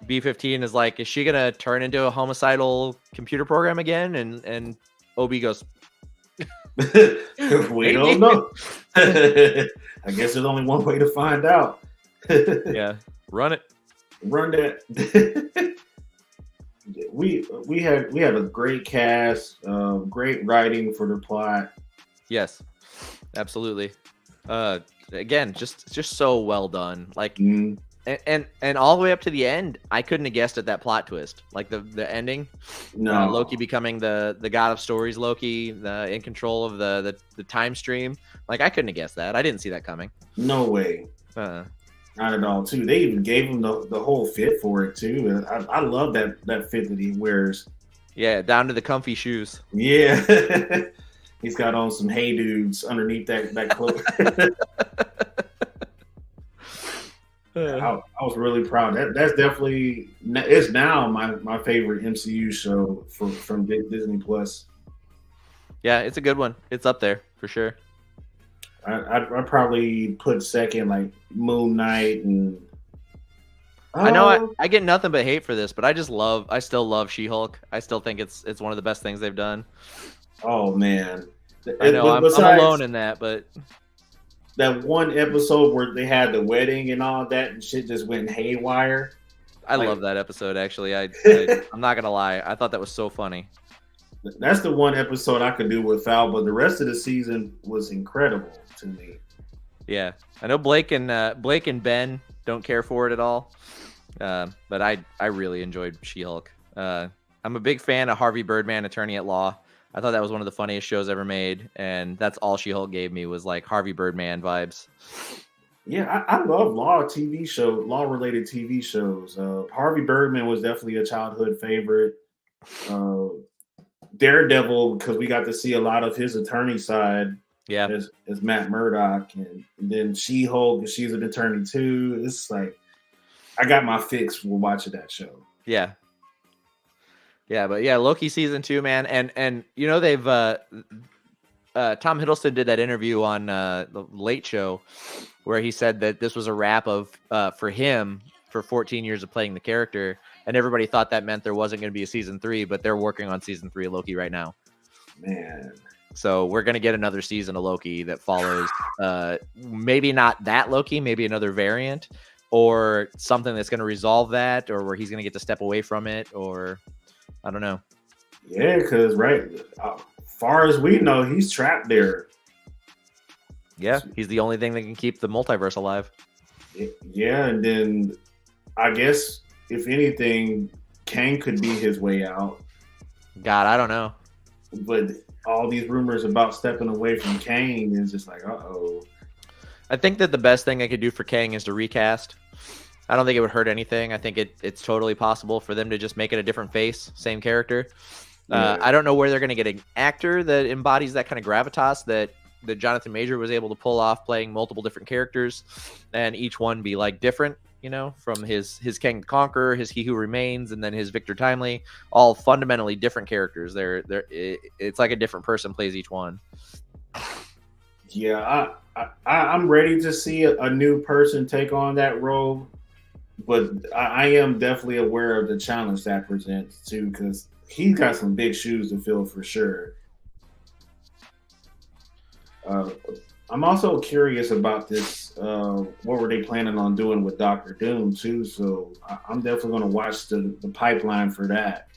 B-15 is like, is she gonna turn into a homicidal computer program again? And OB goes, we don't know. I guess there's only one way to find out. Yeah, run that. We had a great cast, great writing for the plot. Yes, absolutely. Again, just so well done. Like, and all the way up to the end, I couldn't have guessed at that plot twist. Like the ending, no, Loki becoming the god of stories, Loki in control of the time stream. Like, I couldn't have guessed that. I didn't see that coming. No way. Not at all. Too. They even gave him the whole fit for it too. I love that fit that he wears. Yeah, down to the comfy shoes. Yeah. He's got on some Hey Dudes underneath that cloak. I was really proud. That's definitely, it's now my favorite MCU show from Disney Plus. Yeah, it's a good one. It's up there for sure. I'd probably put second like Moon Knight and. I know I get nothing but hate for this, but I still love She-Hulk. I still think it's one of the best things they've done. Oh man, I know I'm alone in that, but that one episode where they had the wedding and all that and shit just went haywire. I love that episode actually. I'm not gonna lie, I thought that was so funny. That's the one episode I could do without, but the rest of the season was incredible to me. Yeah, I know Blake and Ben don't care for it at all, but I really enjoyed She-Hulk. I'm a big fan of Harvey Birdman, Attorney at Law. I thought that was one of the funniest shows ever made, and that's all She-Hulk gave me was like Harvey Birdman vibes. Yeah, I love law-related TV shows. Harvey Birdman was definitely a childhood favorite. Daredevil, because we got to see a lot of his attorney side. Yeah, as Matt Murdock, and then She-Hulk, she's an attorney too. It's like I got my fix for watching that show. Yeah, but yeah, Loki season 2, man, and they've Tom Hiddleston did that interview on the Late Show where he said that this was a wrap of for him for 14 years of playing the character, and everybody thought that meant there wasn't going to be a season 3, but they're working on season 3 of Loki right now. Man. So we're going to get another season of Loki that follows maybe not that Loki, maybe another variant, or something that's going to resolve that, or where he's going to get to step away from it, or I don't know. Yeah, because far as we know, he's trapped there. Yeah, he's the only thing that can keep the multiverse alive. Yeah, and then I guess, if anything, Kang could be his way out. God, I don't know. But all these rumors about stepping away from Kang is just like, uh-oh. I think that the best thing I could do for Kang is to recast. I don't think it would hurt anything. I think it's totally possible for them to just make it a different face, same character. Yeah. I don't know where they're going to get an actor that embodies that kind of gravitas that Jonathan Major was able to pull off, playing multiple different characters and each one be like different. you know, from his Kang the Conqueror, his He Who Remains, and then his Victor Timely, all fundamentally different characters. It's like a different person plays each one. Yeah, I'm ready to see a new person take on that role, but I am definitely aware of the challenge that presents too, because he's got some big shoes to fill for sure. I'm also curious about this. What were they planning on doing with Doctor Doom too? So I'm definitely going to watch the pipeline for that.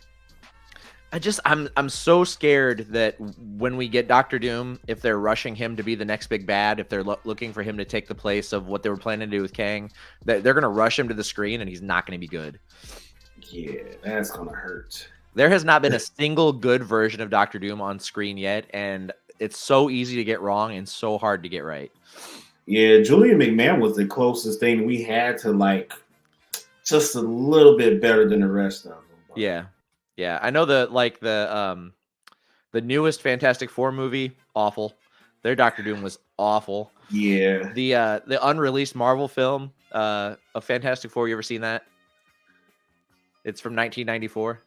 I'm so scared that when we get Doctor Doom, if they're rushing him to be the next big bad, if they're looking for him to take the place of what they were planning to do with Kang, that they're going to rush him to the screen and he's not going to be good. Yeah, that's going to hurt. There has not been a single good version of Doctor Doom on screen yet, and it's so easy to get wrong and so hard to get right. Yeah, Julian McMahon was the closest thing we had to like just a little bit better than the rest of them. Yeah. I know the newest Fantastic Four movie, awful. Their Doctor Doom was awful. Yeah. The unreleased Marvel film of Fantastic Four, you ever seen that? It's from 1994.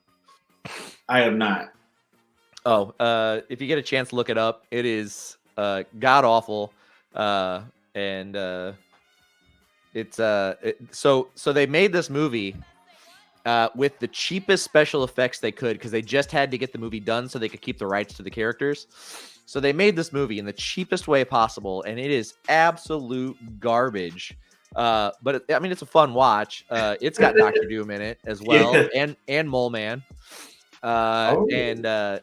I have not. Oh, if you get a chance, look it up. It is god awful, and it's so they made this movie with the cheapest special effects they could because they just had to get the movie done so they could keep the rights to the characters. So they made this movie in the cheapest way possible, and it is absolute garbage. But it's a fun watch. It's got Doctor Doom in it as well, and Mole Man. And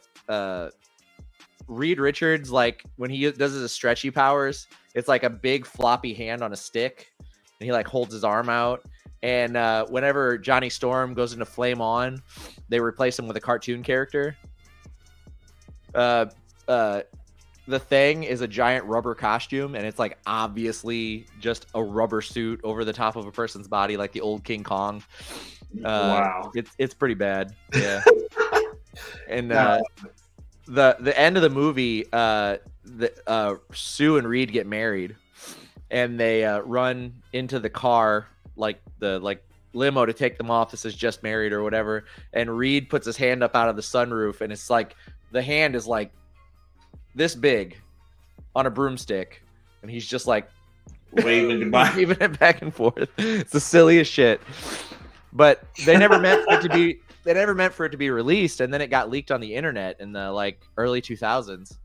Reed Richards, like when he does his stretchy powers, it's like a big floppy hand on a stick, and he like holds his arm out. And whenever Johnny Storm goes into Flame On, they replace him with a cartoon character. The Thing is a giant rubber costume, and it's like obviously just a rubber suit over the top of a person's body, like the old King Kong. Wow, it's pretty bad. Yeah. And the end of the movie, Sue and Reed get married, and they run into the car, like the limo to take them off. This is just married or whatever. And Reed puts his hand up out of the sunroof, and it's like the hand is like this big on a broomstick, and he's just like waving it back and forth. It's the silliest shit. But they never meant for it to be. They never meant for it to be released, and then it got leaked on the internet in the like early 2000s.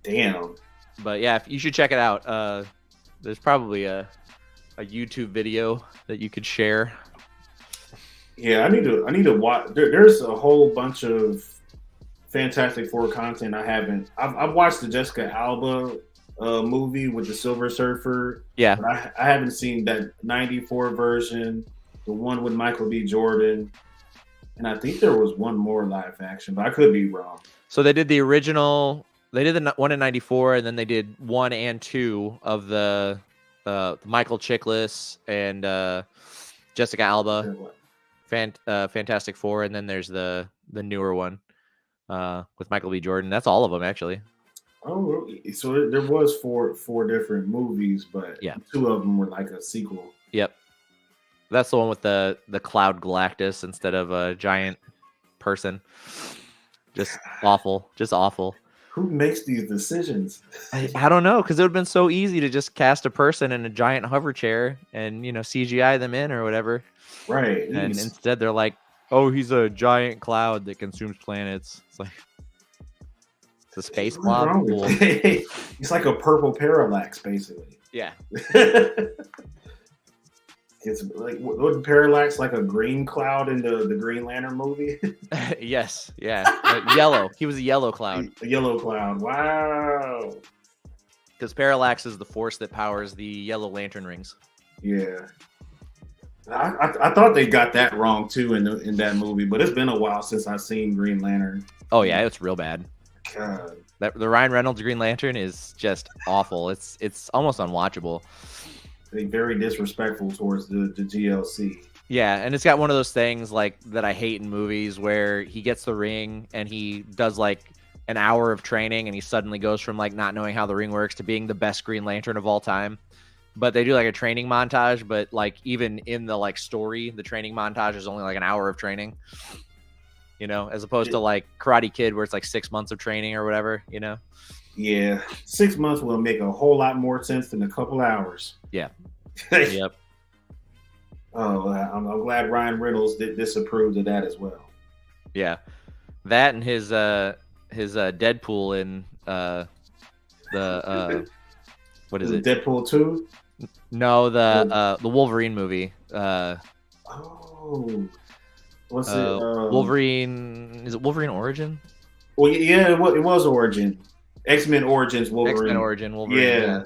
Damn. But yeah, you should check it out. There's probably a YouTube video that you could share. Yeah, I need to watch. There's a whole bunch of Fantastic Four content I haven't. I've watched the Jessica Alba movie with the Silver Surfer. Yeah, but I haven't seen that '94 version, the one with Michael B. Jordan, and I think there was one more live action, but I could be wrong. So they did the original. They did the one in '94, and then they did 1 and 2 of the Michael Chiklis and Jessica Alba Fantastic Four, and then there's the newer one with Michael B. Jordan. That's all of them, actually. Oh, so there was four different movies, but yeah, 2 of them were like a sequel. Yep, that's the one with the Cloud Galactus instead of a giant person. Just awful. Who makes these decisions? I don't know, because it would have been so easy to just cast a person in a giant hover chair and CGI them in or whatever. Right. And instead they're like, oh, he's a giant cloud that consumes planets. It's like it's a space blob. Cool. It's like a purple parallax, basically. Yeah. It's like, wasn't Parallax like a green cloud in the Green Lantern movie? Yes, yeah. Yellow. He was a yellow cloud. A yellow cloud. Wow. Because Parallax is the force that powers the Yellow Lantern rings. Yeah. I thought they got that wrong too in that movie, but it's been a while since I've seen Green Lantern. Oh yeah, it's real bad. God. The Ryan Reynolds Green Lantern is just awful. It's almost unwatchable. Very disrespectful towards the GLC. Yeah, and it's got one of those things like that I hate in movies where he gets the ring and he does like an hour of training and he suddenly goes from like not knowing how the ring works to being the best Green Lantern of all time. but they do like a training montage. But like even in the like story, the training montage is only like an hour of training. You know, as opposed to like Karate Kid, where it's like 6 months of training or whatever. You know. Yeah, 6 months will make a whole lot more sense than a couple hours. Yeah. Yep. Oh, I'm glad Ryan Reynolds disapproved of that as well. Yeah, that and his Deadpool in the what is it? Deadpool 2? No, the Wolverine movie. What's it? Wolverine. Is it Wolverine Origin? Well, yeah, it was Origin. X-Men Origins Wolverine. X-Men Origin Wolverine.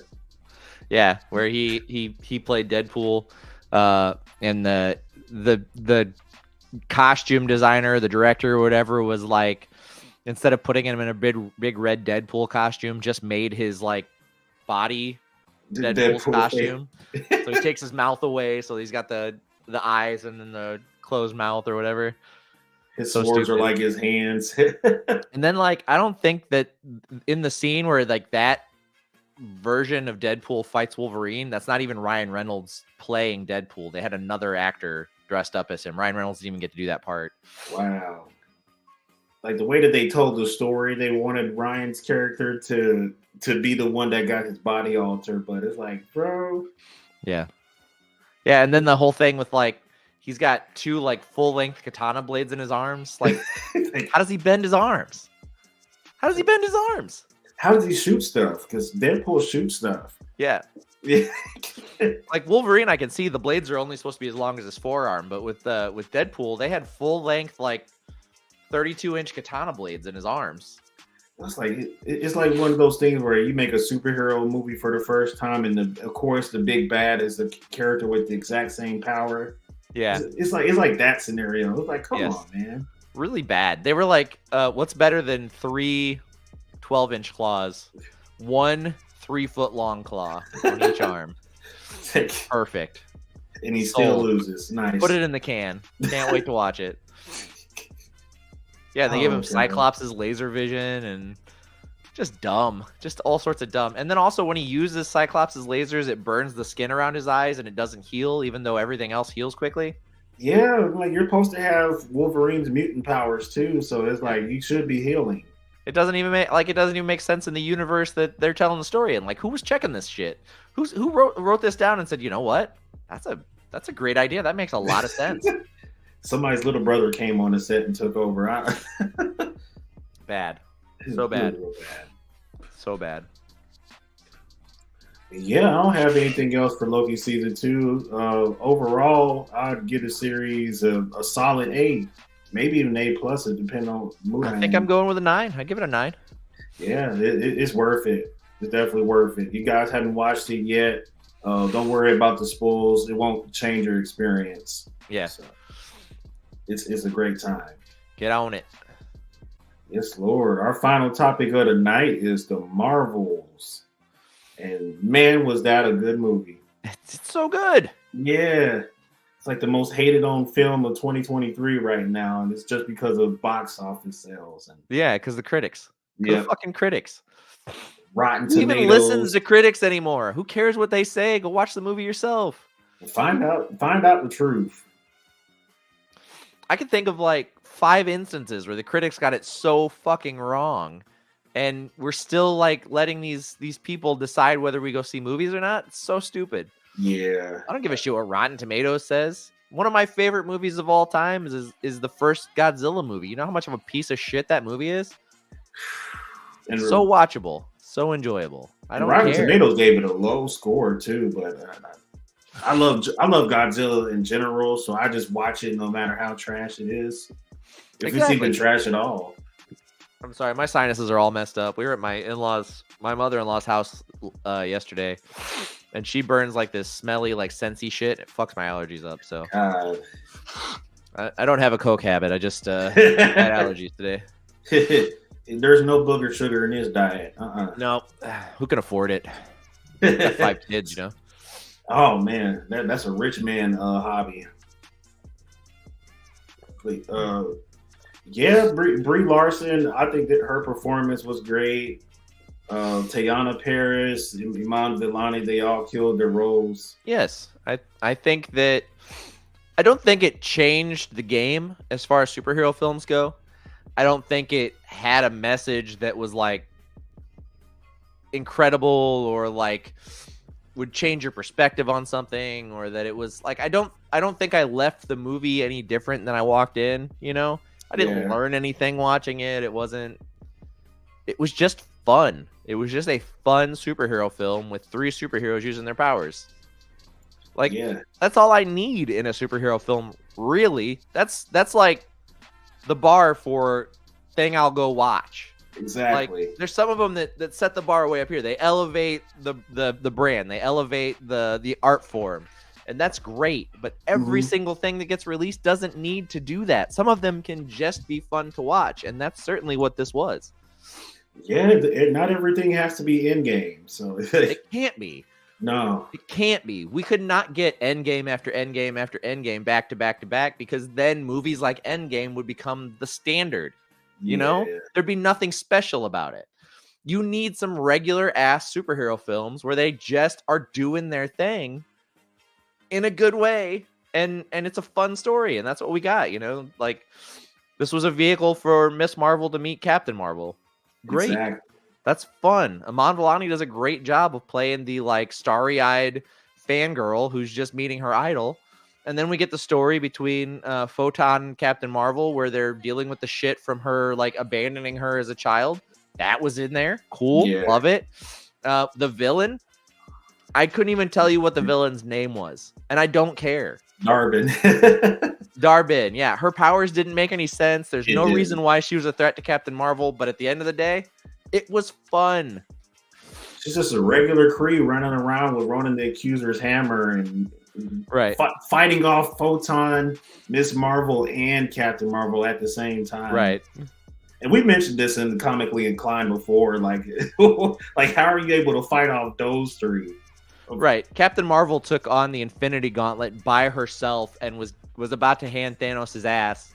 Yeah, where he played Deadpool, and the costume designer, the director, or whatever, was like, instead of putting him in a big red Deadpool costume, just made his like body Deadpool's costume. So he takes his mouth away, so he's got the eyes and then the closed mouth or whatever. His swords are like his hands. And then like I don't think that in the scene where like that version of Deadpool fights Wolverine, that's not even Ryan Reynolds playing Deadpool. They had another actor dressed up as him. Ryan Reynolds didn't even get to do that part. Wow. Like the way that they told the story, they wanted Ryan's character to be the one that got his body altered, but it's like, bro. Yeah. Yeah, and then the whole thing with like he's got 2 like full-length katana blades in his arms. Like how does he bend his arms? How does he bend his arms? How does he shoot stuff? Because Deadpool shoots stuff. Yeah. Like Wolverine, I can see the blades are only supposed to be as long as his forearm, but with Deadpool, they had full length like 32-inch katana blades in his arms. It's like one of those things where you make a superhero movie for the first time, and of course the big bad is the character with the exact same power. Yeah, it's like that scenario. It's like, come on, man. Really bad. They were like, what's better than 3 12-inch claws? 1 3-foot-long claw on each arm. Perfect. And he still loses. Nice. Put it in the can. Can't wait to watch it. Yeah, they give him Cyclops' laser vision and just dumb. Just all sorts of dumb. And then also when he uses Cyclops' lasers, it burns the skin around his eyes and it doesn't heal, even though everything else heals quickly. Yeah, like you're supposed to have Wolverine's mutant powers too, so it's like you should be healing. It doesn't even make sense in the universe that they're telling the story in. Like, who was checking this shit? Who wrote this down and said, you know what? That's a great idea. That makes a lot of sense. Somebody's little brother came on the set and took over. Bad. So bad. So bad. Yeah, I don't have anything else for Loki season 2. Overall, I'd give the series a solid A. Maybe even A+, it depends on mood. I think I'm going with a 9. I give it a 9. Yeah, it's worth it. It's definitely worth it. You guys haven't watched it yet. Don't worry about the spoils. It won't change your experience. Yeah. So, it's a great time. Get on it. Yes, Lord. Our final topic of the night is the Marvels. And man, was that a good movie. It's so good. Yeah. It's like the most hated on film of 2023 right now. And it's just because of box office sales. And yeah, because the critics. Yeah. The fucking critics. Rotten Who Tomatoes. even listens to critics anymore? Who cares what they say? Go watch the movie yourself. Find out the truth. I can think of like 5 instances where the critics got it so fucking wrong, and we're still like letting these people decide whether we go see movies or not. It's so stupid. Yeah. I don't give a shit what Rotten Tomatoes says. One of my favorite movies of all time is the first Godzilla movie. You know how much of a piece of shit that movie is? And so watchable, so enjoyable. I don't Rotten care. Tomatoes gave it a low score too, but I love Godzilla in general, so I just watch it no matter how trash it is. If it's even trash at all. I'm sorry, my sinuses are all messed up. We were at my mother-in-law's house yesterday, and she burns like this smelly, like scentsy shit. It fucks my allergies up. So I don't have a Coke habit. I just had allergies today. There's no booger sugar in his diet. No, who can afford it? Got 5 kids, you know. Oh man, that's a rich man hobby. Yeah, Brie Larson. I think that her performance was great. Teyana Paris, Iman Vellani, they all killed their roles. Yes, I think that I don't think it changed the game as far as superhero films go. I don't think it had a message that was like incredible or like would change your perspective on something, or that it was like I don't think I left the movie any different than I walked in, you know? I didn't learn anything watching it. It was just fun. It was just a fun superhero film with 3 superheroes using their powers. Like that's all I need in a superhero film, really. That's like the bar for thing I'll go watch. Exactly. Like, there's some of them that set the bar way up here. They elevate the brand. They elevate the art form. And that's great. But every single thing that gets released doesn't need to do that. Some of them can just be fun to watch. And that's certainly what this was. Yeah, not everything has to be Endgame. So it can't be. No. It can't be. We could not get Endgame after Endgame after Endgame back to back to back, because then movies like Endgame would become the standard. You know? There'd be nothing special about it. You need some regular ass superhero films where they just are doing their thing in a good way, and it's a fun story, and that's what we got, you know? Like, this was a vehicle for Miss Marvel to meet Captain Marvel. Great. Exactly. That's fun. Iman Vellani does a great job of playing the like starry-eyed fangirl who's just meeting her idol. And then we get the story between Photon and Captain Marvel, where they're dealing with the shit from her like abandoning her as a child. That was in there. Cool. Yeah. Love it. The villain, I couldn't even tell you what the villain's name was, and I don't care. Darvin. Darvin, yeah. Her powers didn't make any sense. There's no reason why she was a threat to Captain Marvel, but at the end of the day, it was fun. She's just a regular Kree running around with Ronan the Accuser's hammer and fighting off Photon, Miss Marvel, and Captain Marvel at the same time. Right. And we mentioned this in the Comically Inclined before. Like, like how are you able to fight off those 3? Right. Captain Marvel took on the Infinity Gauntlet by herself and was about to hand Thanos' ass.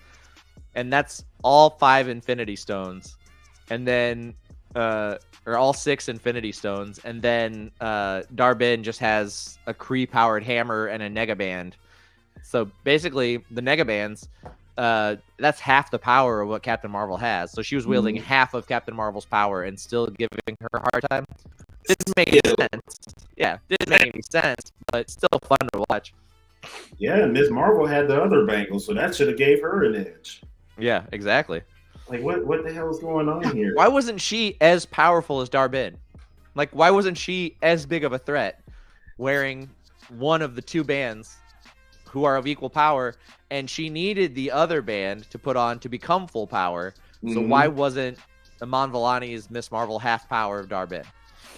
And that's all 5 Infinity Stones. And then, or all 6 Infinity Stones. And then Dar-Benn just has a Kree-powered hammer and a Negaband. So basically, the Negabands, that's half the power of what Captain Marvel has. So she was wielding half of Captain Marvel's power and still giving her a hard time. Didn't make any sense. Yeah, didn't make any sense, but still fun to watch. Yeah, Miss Marvel had the other bangle, so that should have gave her an edge. Yeah, exactly. Like, what the hell is going on here? Why wasn't she as powerful as Dar-Benn? Like, why wasn't she as big of a threat, wearing one of the 2 bands who are of equal power, and she needed the other band to put on to become full power? So why wasn't Iman Vellani's Miss Marvel half power of Dar-Benn?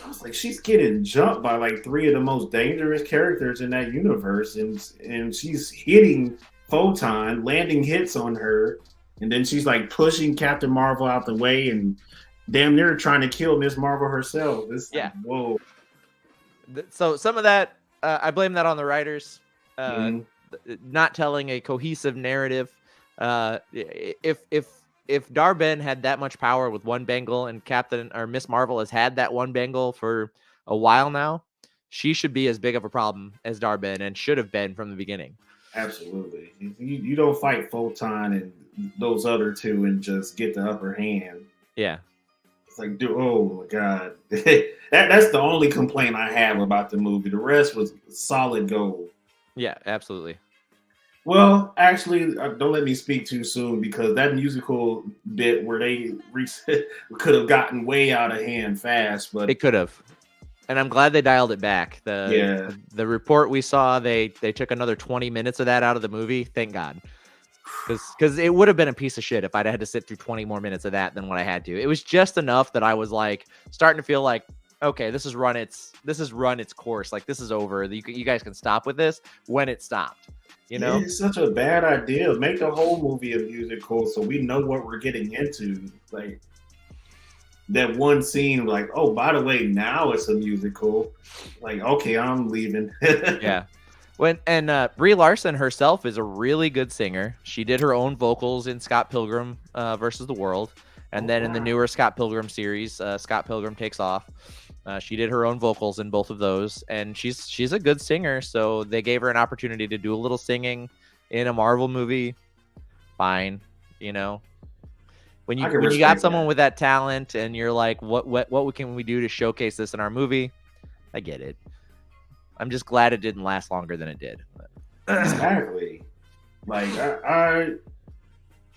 I was like, she's getting jumped by like 3 of the most dangerous characters in that universe, and she's hitting Photon, landing hits on her, and then she's like pushing Captain Marvel out the way and damn near trying to kill Miss Marvel herself. Like, whoa. So some of that, I blame that on the writers, not telling a cohesive narrative. If Dar-Benn had that much power with one bangle, and Captain or Miss Marvel has had that one bangle for a while now, she should be as big of a problem as Dar-Benn, and should have been from the beginning. Absolutely. You don't fight Photon and those other 2 and just get the upper hand. Yeah. It's like, dude, oh my God. That's the only complaint I have about the movie. The rest was solid gold. Yeah, absolutely. Well, actually, don't let me speak too soon, because that musical bit where they could have gotten way out of hand fast, but it could have. And I'm glad they dialed it back. The report we saw, they took another 20 minutes of that out of the movie. Thank God, because it would have been a piece of shit if I'd had to sit through 20 more minutes of that than what I had to. It was just enough that I was like starting to feel like, okay, this has run its course. Like, this is over. You guys can stop with this when it stopped. You know, it's such a bad idea. Make the whole movie a musical so we know what we're getting into. Like that one scene, like, oh, by the way, now it's a musical. Like, okay, I'm leaving. Yeah. Brie Larson herself is a really good singer. She did her own vocals in Scott Pilgrim versus the World, And then in the newer Scott Pilgrim series, Scott Pilgrim Takes Off. She did her own vocals in both of those, and she's a good singer. So they gave her an opportunity to do a little singing in a Marvel movie. Fine, when you got someone with that talent, and you're like, what can we do to showcase this in our movie? I get it. I'm just glad it didn't last longer than it did. Exactly. Like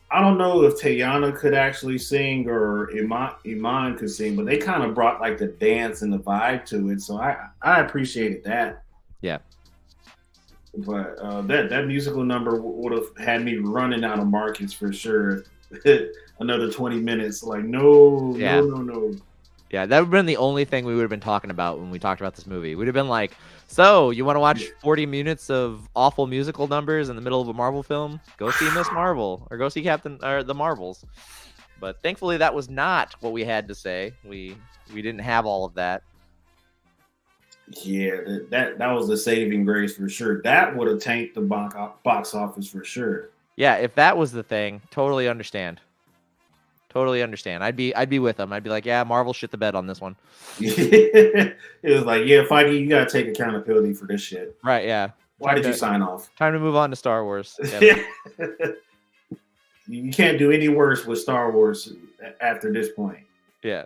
I don't know if Teyana could actually sing or Iman could sing, but they kind of brought like the dance and the vibe to it, so I appreciated that. Yeah. But that musical number would have had me running out of markets for sure. Another 20 minutes, like no. Yeah, that would have been the only thing we would have been talking about when we talked about this movie. We'd have been like, so you want to watch 40 minutes of awful musical numbers in the middle of a Marvel film? Go see Miss Marvel or go see the Marvels. But thankfully, that was not what we had to say. We didn't have all of that. Yeah, that was the saving grace for sure. That would have tanked the box office for sure. Yeah, if that was the thing, totally understand. Totally understand. I'd be with them. I'd be like, yeah, Marvel shit the bed on this one. It was like, yeah, Feige, you gotta take accountability for this shit. Right? Yeah. Why did you sign off? Time to move on to Star Wars. Yeah. You can't do any worse with Star Wars after this point. Yeah.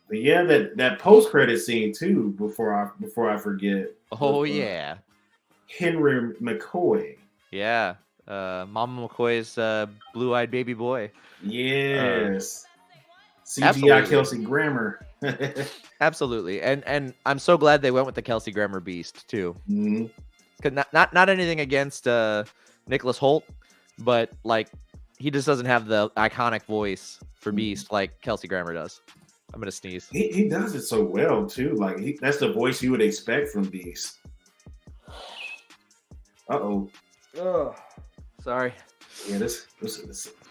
But yeah, that post credit scene too. Before I forget. Oh yeah. Henry McCoy. Yeah. Mama McCoy's blue-eyed baby boy. Yes. CGI absolutely. Kelsey Grammer. Absolutely. And I'm so glad they went with the Kelsey Grammer Beast too. Mm-hmm. 'Cause not anything against Nicholas Hoult, but like he just doesn't have the iconic voice for Beast like Kelsey Grammer does. I'm gonna sneeze. He does it so well too. Like that's the voice you would expect from Beast. Uh-oh. Oh, sorry. Yeah, this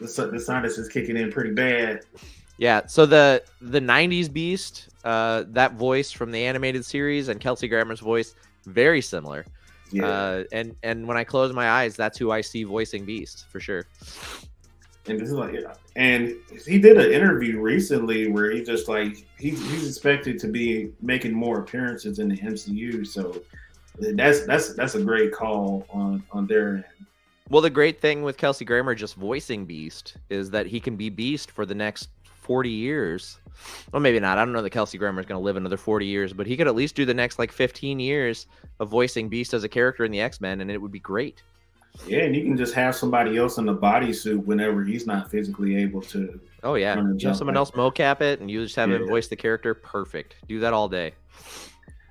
sinus is kicking in pretty bad. Yeah, so the 90s Beast, that voice from the animated series and Kelsey Grammer's voice, very similar. Yeah. And when I close my eyes, that's who I see voicing Beast for sure. And this is like, and he did an interview recently where he just like he's expected to be making more appearances in the MCU. So that's a great call on their end. Well, the great thing with Kelsey Grammer just voicing Beast is that he can be Beast for the next 40 years. Well, maybe not. I don't know that Kelsey Grammer is going to live another 40 years, but he could at least do the next like 15 years of voicing Beast as a character in the X-Men, and it would be great. Yeah, and you can just have somebody else in the bodysuit whenever he's not physically able to. Oh, yeah. Have someone else mocap it, and you just have him voice the character. Perfect. Do that all day.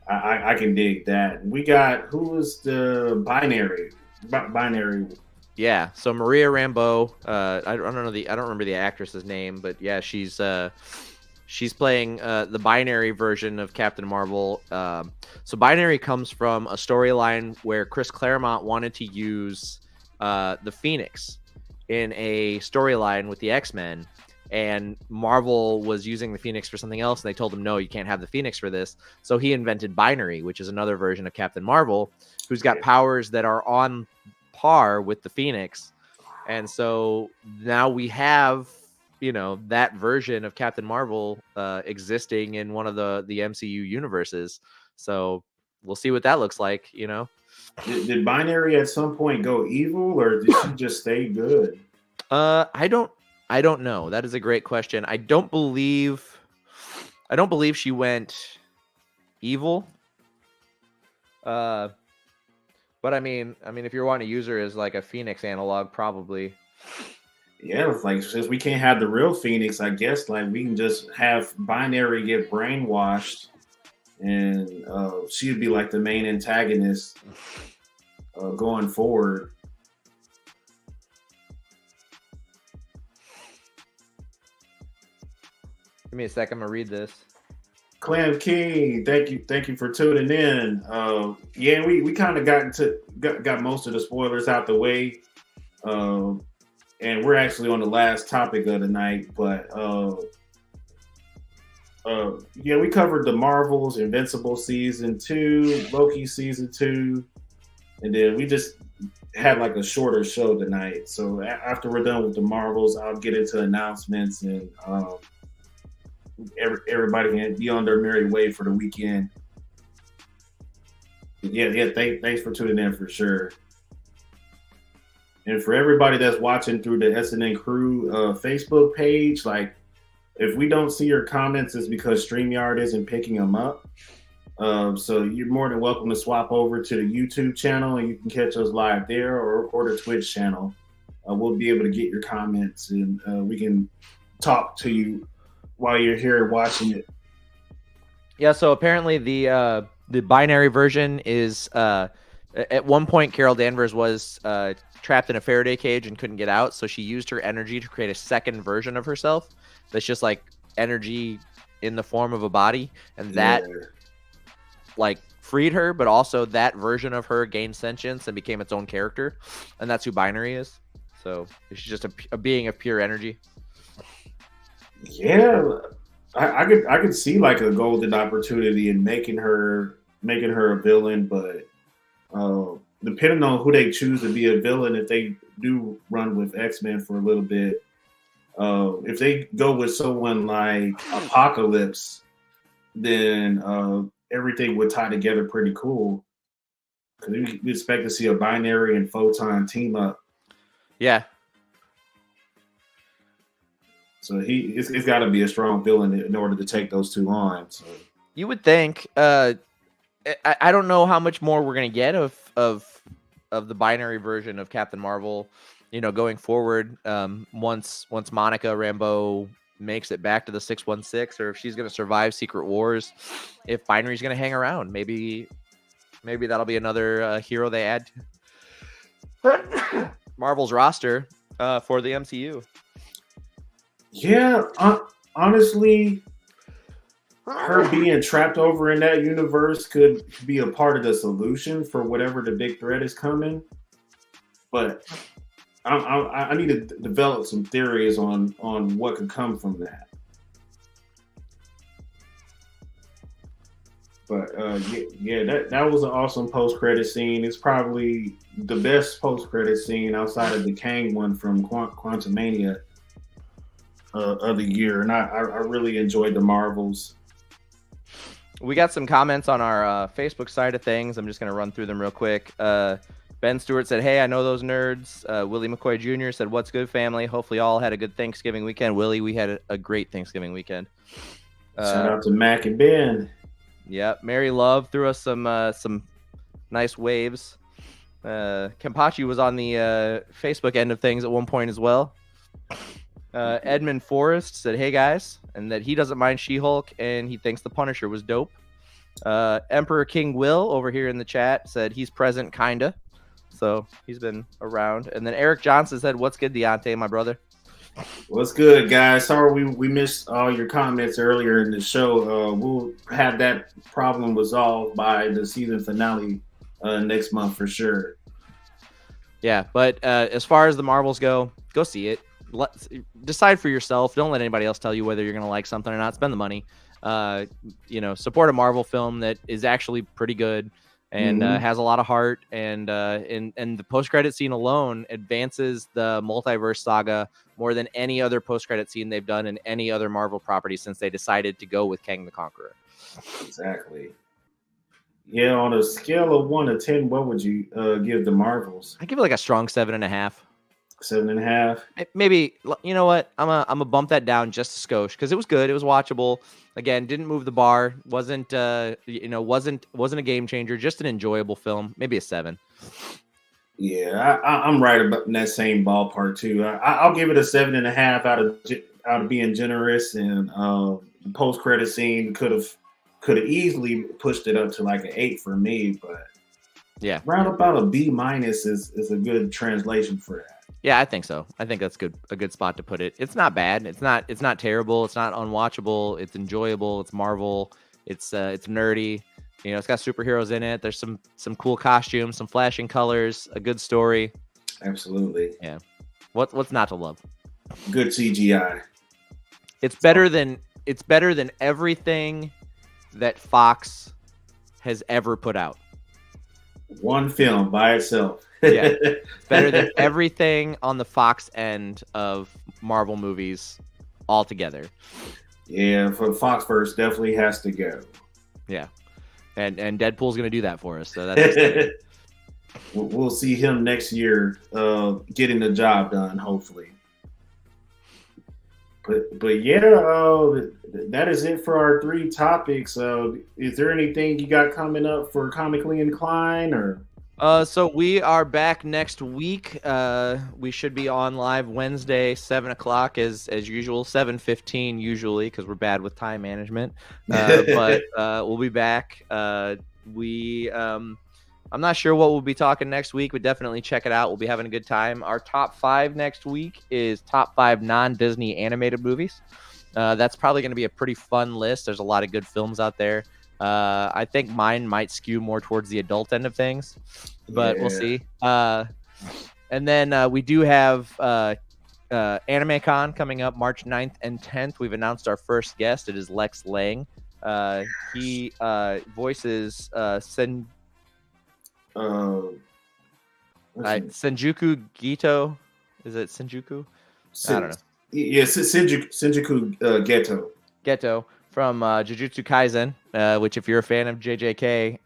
I can dig that. We got, who is the Binary? Yeah, so Maria Rambeau. I don't remember the actress's name, but yeah, she's playing the Binary version of Captain Marvel. So Binary comes from a storyline where Chris Claremont wanted to use the Phoenix in a storyline with the X-Men, and Marvel was using the Phoenix for something else, and they told him, no, you can't have the Phoenix for this. So he invented Binary, which is another version of Captain Marvel, who's got powers that are on par with the Phoenix. And so now we have, that version of Captain Marvel existing in one of the MCU universes. So we'll see what that looks like, Did Binary at some point go evil, or did she just stay good? I don't know. That is a great question. I don't believe she went evil. But I mean, if you're wanting to use her as like a Phoenix analog, probably. Yeah, it's like, since we can't have the real Phoenix, I guess like we can just have Binary get brainwashed, and she'd be like the main antagonist going forward. Give me a sec. I'm gonna read this. Clam King, thank you for tuning in. Yeah, we kind of got most of the spoilers out the way, and we're actually on the last topic of the night. But yeah, we covered the Marvels, Invincible season 2, Loki season 2, and then we just had like a shorter show tonight. So after we're done with the Marvels, I'll get into announcements and everybody can be on their merry way for the weekend. Yeah. Thanks for tuning in for sure. And for everybody that's watching through the SNN Crew Facebook page, like if we don't see your comments, it's because StreamYard isn't picking them up. So you're more than welcome to swap over to the YouTube channel and you can catch us live there or the Twitch channel. We'll be able to get your comments and we can talk to you while you're here watching it. Yeah, so apparently the binary version is at one point Carol Danvers was trapped in a Faraday cage and couldn't get out, so she used her energy to create a second version of herself that's just like energy in the form of a body, and that like freed her, but also that version of her gained sentience and became its own character, and that's who binary is. So she's just a being of pure energy. Yeah, I could see like a golden opportunity in making her a villain, but depending on who they choose to be a villain, if they do run with X-Men for a little bit, if they go with someone like Apocalypse, then everything would tie together pretty cool. Because we expect to see a Binary and Photon team up. Yeah. So it's got to be a strong villain in order to take those two on. So. You would think. I don't know how much more we're gonna get of the binary version of Captain Marvel, going forward. Once Monica Rambeau makes it back to the 616, or if she's gonna survive Secret Wars, if Binary's gonna hang around, maybe that'll be another hero they add to Marvel's roster for the MCU. Yeah, honestly, her being trapped over in that universe could be a part of the solution for whatever the big threat is coming. But I need to develop some theories on what could come from that. But that was an awesome post-credit scene. It's probably the best post-credit scene outside of the Kang one from Quantumania of the year, and I really enjoyed the Marvels. We got some comments on our Facebook side of things. I'm just going to run through them real quick. Ben Stewart said, "Hey, I know those nerds." Willie McCoy Jr. said, "What's good, family? Hopefully all had a good Thanksgiving weekend." Willie, we had a great Thanksgiving weekend. Shout out to Mac and Ben. Yeah, Mary Love threw us some nice waves. Kempachi was on the Facebook end of things at one point as well. Edmund Forrest said, "Hey guys," and that he doesn't mind She-Hulk and he thinks the Punisher was dope. Emperor King Will over here in the chat said he's present, kinda. So he's been around. And then Eric Johnson said, "What's good, Deante, my brother?" What's good, guys? Sorry we missed all your comments earlier in the show. We'll have that problem resolved by the season finale next month for sure. Yeah, but as far as the Marvels go see it. Decide for yourself. Don't let anybody else tell you whether you're going to like something or not. Spend the money. Support a Marvel film that is actually pretty good and has a lot of heart. And the post-credit scene alone advances the multiverse saga more than any other post-credit scene they've done in any other Marvel property since they decided to go with Kang the Conqueror. Exactly. Yeah, on a scale of 1 to 10, what would you give the Marvels? I give it like a strong 7.5. 7.5. Maybe, you know what? I'm a bump that down just a skosh because it was good. It was watchable. Again, didn't move the bar. Wasn't a game changer. Just an enjoyable film. Maybe a 7. Yeah, I'm right about in that same ballpark too. I'll give it a 7.5 out of being generous. And the post credit scene could have easily pushed it up to like an 8 for me. But yeah, round about a B- is a good translation for that. Yeah, I think so. I think that's a good spot to put it. It's not bad. It's not terrible. It's not unwatchable. It's enjoyable. It's Marvel. It's nerdy. It's got superheroes in it. There's some cool costumes, some flashing colors, a good story. Absolutely. Yeah. What's not to love? Good CGI. It's better than everything that Fox has ever put out. One film by itself. Yeah, better than everything on the Fox end of Marvel movies altogether. Yeah, for Foxverse definitely has to go. Yeah, and Deadpool's gonna do that for us, so that's exciting. We'll see him next year, getting the job done, hopefully. But yeah, that is it for our 3 topics. Is there anything you got coming up for Comically Inclined, or? So we are back next week. We should be on live Wednesday, 7:00 as usual, 7:15 usually, because we're bad with time management. But we'll be back. I'm not sure what we'll be talking next week, but definitely check it out. We'll be having a good time. Our top 5 next week is top 5 non-Disney animated movies. That's probably going to be a pretty fun list. There's a lot of good films out there. I think mine might skew more towards the adult end of things, but we'll see. And then we do have AnimeCon coming up March 9th and 10th. We've announced our first guest. It is Lex Lang. He voices Senjuku Gito. Is it Senjuku? I don't know. Yes, Senjuku Geto from Jujutsu Kaisen, which if you're a fan of JJK,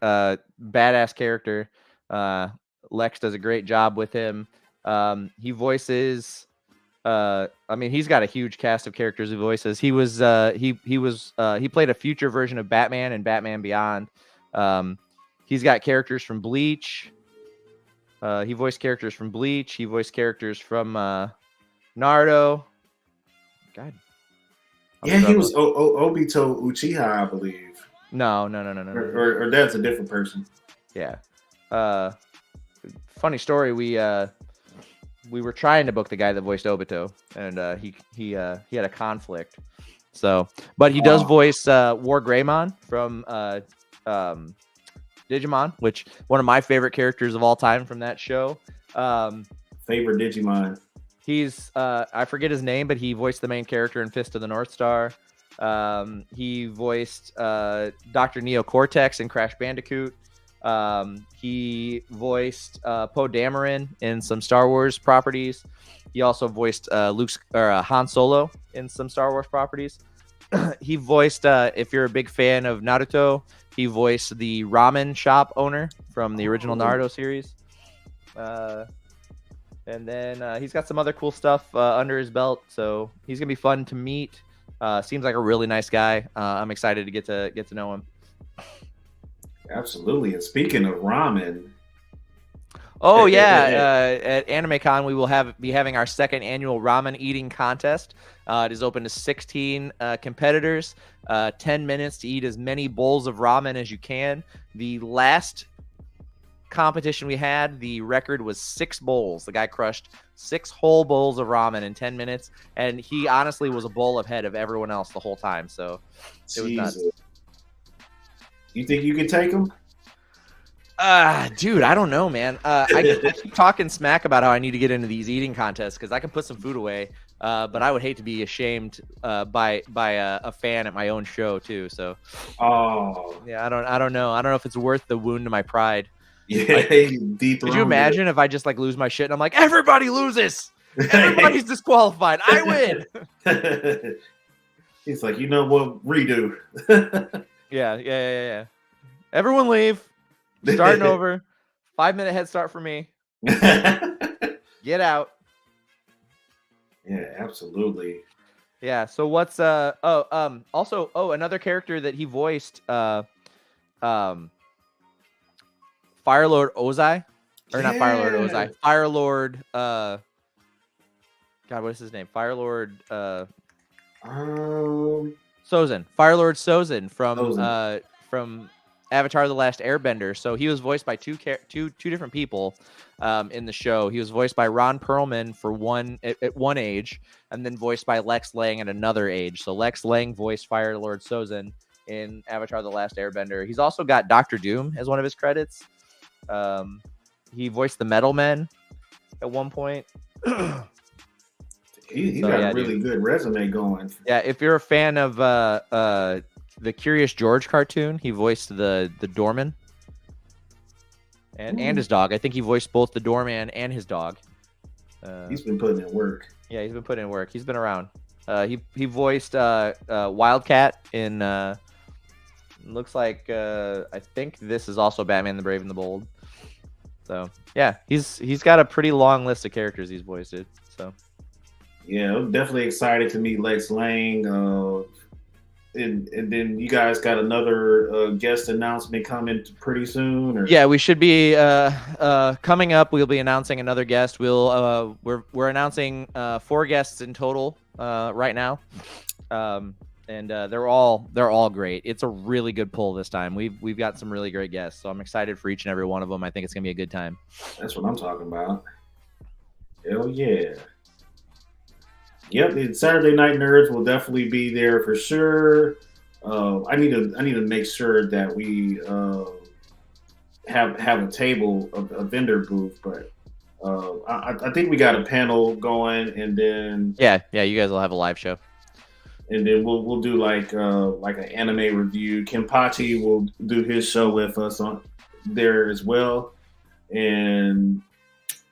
badass character. Lex does a great job with him. He voices. He's got a huge cast of characters he voices. He played a future version of Batman in Batman Beyond. He's got characters from Bleach. He voiced characters from Bleach. He voiced characters from Naruto. God. Yeah, he was Obito Uchiha, I believe. No. Or that's a different person. Yeah. Funny story. We were trying to book the guy that voiced Obito, and he had a conflict. So, but he does voice War Greymon from Digimon, which one of my favorite characters of all time from that show. Favorite Digimon. He's I forget his name, but he voiced the main character in Fist of the North Star. He voiced Dr. Neo Cortex in Crash Bandicoot. He voiced Poe Dameron in some Star Wars properties. He also voiced Han Solo in some Star Wars properties. He voiced, if you're a big fan of Naruto, he voiced the ramen shop owner from the original Naruto series. And then he's got some other cool stuff under his belt, so he's gonna be fun to meet. Seems like a really nice guy. I'm excited to get to know him. Absolutely. And speaking of ramen. Oh yeah, at AnimeCon we will be having our second annual ramen eating contest. It is open to 16 competitors. 10 minutes to eat as many bowls of ramen as you can. The last competition we had, the record was 6 bowls. The guy crushed 6 whole bowls of ramen in 10 minutes, and he honestly was a bowl ahead of everyone else the whole time. So it was nuts. You think you could take him? Dude, I don't know, man. I keep talking smack about how I need to get into these eating contests because I can put some food away, but I would hate to be ashamed by a fan at my own show too. So, yeah, I don't know. I don't know if it's worth the wound to my pride. Yeah, could you imagine if I just like lose my shit and I'm like, everybody loses, everybody's disqualified, I win. He's like, you know what, redo. Yeah. Everyone leave. Starting over. 5-minute head start for me. Get out. Yeah, absolutely. Yeah. So what's also another character that he voiced Firelord Ozai, or not Firelord Ozai, Firelord God, what is his name? Firelord Sozin. Firelord Sozin from Avatar: The Last Airbender. So he was voiced by two different people in the show. He was voiced by Ron Perlman at one age, and then voiced by Lex Lang at another age. So Lex Lang voiced Firelord Sozin in Avatar: The Last Airbender. He's also got Doctor Doom as one of his credits. He voiced the Metal Men at one point. He got a really good resume going. Yeah, if you're a fan of the Curious George cartoon, he voiced the Doorman. and his dog. I think he voiced both the doorman and his dog. He's been putting in work. Yeah, he's been putting in work. He's been around. He voiced Wildcat in looks like I think this is also Batman the Brave and the Bold. So yeah, he's got a pretty long list of characters he's voiced. So yeah, I'm definitely excited to meet Lex Lang. And then you guys got another guest announcement coming pretty soon. Or? Yeah, we should be coming up. We'll be announcing another guest. We're announcing 4 guests in total right now, and they're all great. It's a really good pull this time. We've got some really great guests, so I'm excited for each and every one of them. I think it's gonna be a good time. That's what I'm talking about. Hell yeah. Yep, and Saturday Night Nerds will definitely be there for sure. I need to make sure that we have a table, a vendor booth, but I think we got a panel going, and then yeah, you guys will have a live show, and then we'll do like an anime review. Kenpachi will do his show with us on there as well, and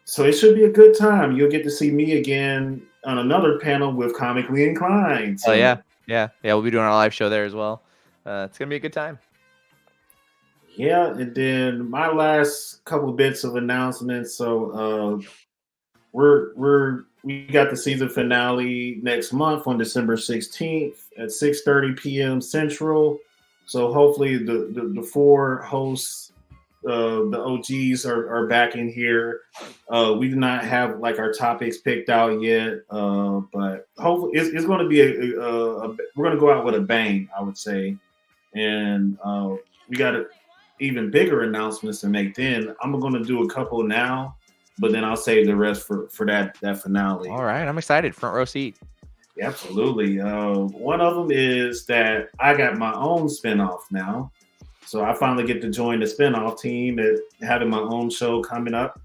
so it should be a good time. You'll get to see me again on another panel with Comically Inclined. So. Oh yeah, we'll be doing our live show there as well. It's gonna be a good time. Yeah, and then my last couple of bits of announcements. So we got the season finale next month on December 16th at 6:30 p.m. Central. So hopefully the 4 hosts, the OGs are back in here. We do not have like our topics picked out yet, but hopefully it's going to be we're going to go out with a bang, I would say, and we got even bigger announcements to make. Then I'm going to do a couple now, but then I'll save the rest for that finale. All right, I'm excited. Front row seat. Yeah, absolutely. One of them is that I got my own spinoff now. So I finally get to join the spinoff team at having my own show coming up.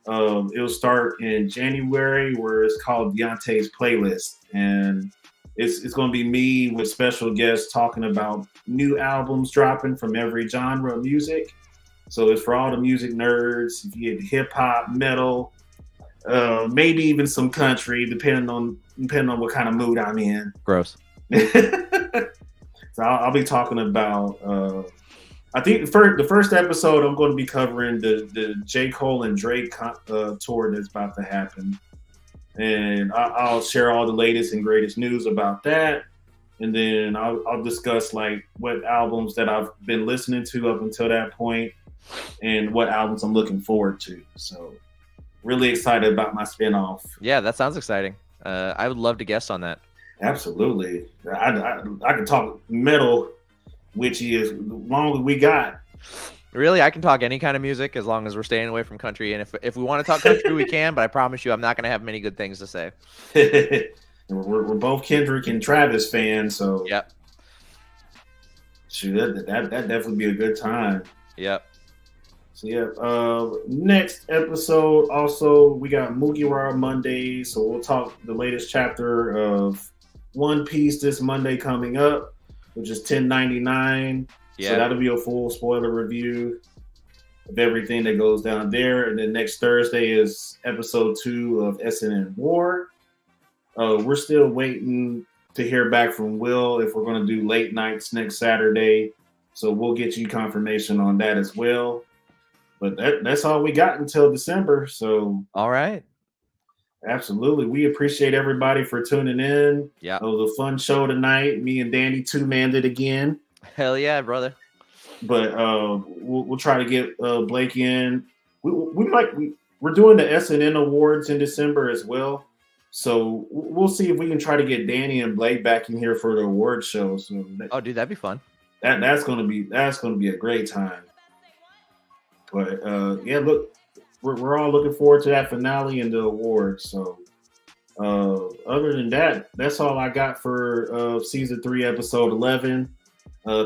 It'll start in January, where it's called Deante's Playlist. And it's going to be me with special guests talking about new albums dropping from every genre of music. So it's for all the music nerds. If you get hip hop, metal, maybe even some country, depending on what kind of mood I'm in. Gross. So I'll be talking about. I think the first episode I'm going to be covering the J. Cole and Drake tour that's about to happen, and I'll share all the latest and greatest news about that, and then I'll discuss like what albums that I've been listening to up until that point, and what albums I'm looking forward to. So, really excited about my spinoff. Yeah, that sounds exciting. I would love to guest on that. Absolutely, I can talk metal, which is long as we got. Really, I can talk any kind of music as long as we're staying away from country. And if we want to talk country, we can. But I promise you, I'm not going to have many good things to say. we're both Kendrick and Travis fans, so yep. Shoot, that definitely be a good time. Yep. So yeah, next episode also we got Mugiwara Monday, so we'll talk the latest chapter of One Piece this Monday coming up, which is 1099. Yeah. So that'll be a full spoiler review of everything that goes down there. And then next Thursday is episode 2 of SNN War. We're still waiting to hear back from Will if we're going to do late nights next Saturday. So we'll get you confirmation on that as well. But that's all we got until December. So all right. Absolutely. We appreciate everybody for tuning in. Yeah. It was a fun show tonight. Me and Danny two-manned it again. Hell yeah, brother. But we'll try to get Blake in. We're doing the SNN Awards in December as well. So we'll see if we can try to get Danny and Blake back in here for the award show. So dude, that'd be fun. That's gonna be a great time. But yeah, look, we're all looking forward to that finale and the awards. So other than that, that's all I got for season 3, episode 11.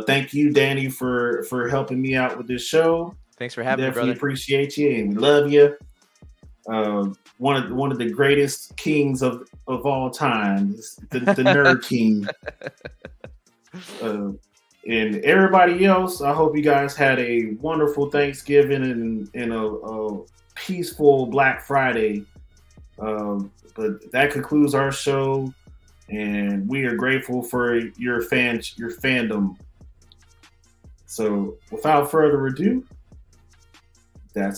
Thank you, Danny, for helping me out with this show. Thanks for having me, brother. Appreciate you, and we love you. One of the greatest kings of all time, the nerd king. And everybody else, I hope you guys had a wonderful Thanksgiving and a peaceful Black Friday. But that concludes our show, and we are grateful for your fandom. So, without further ado, that's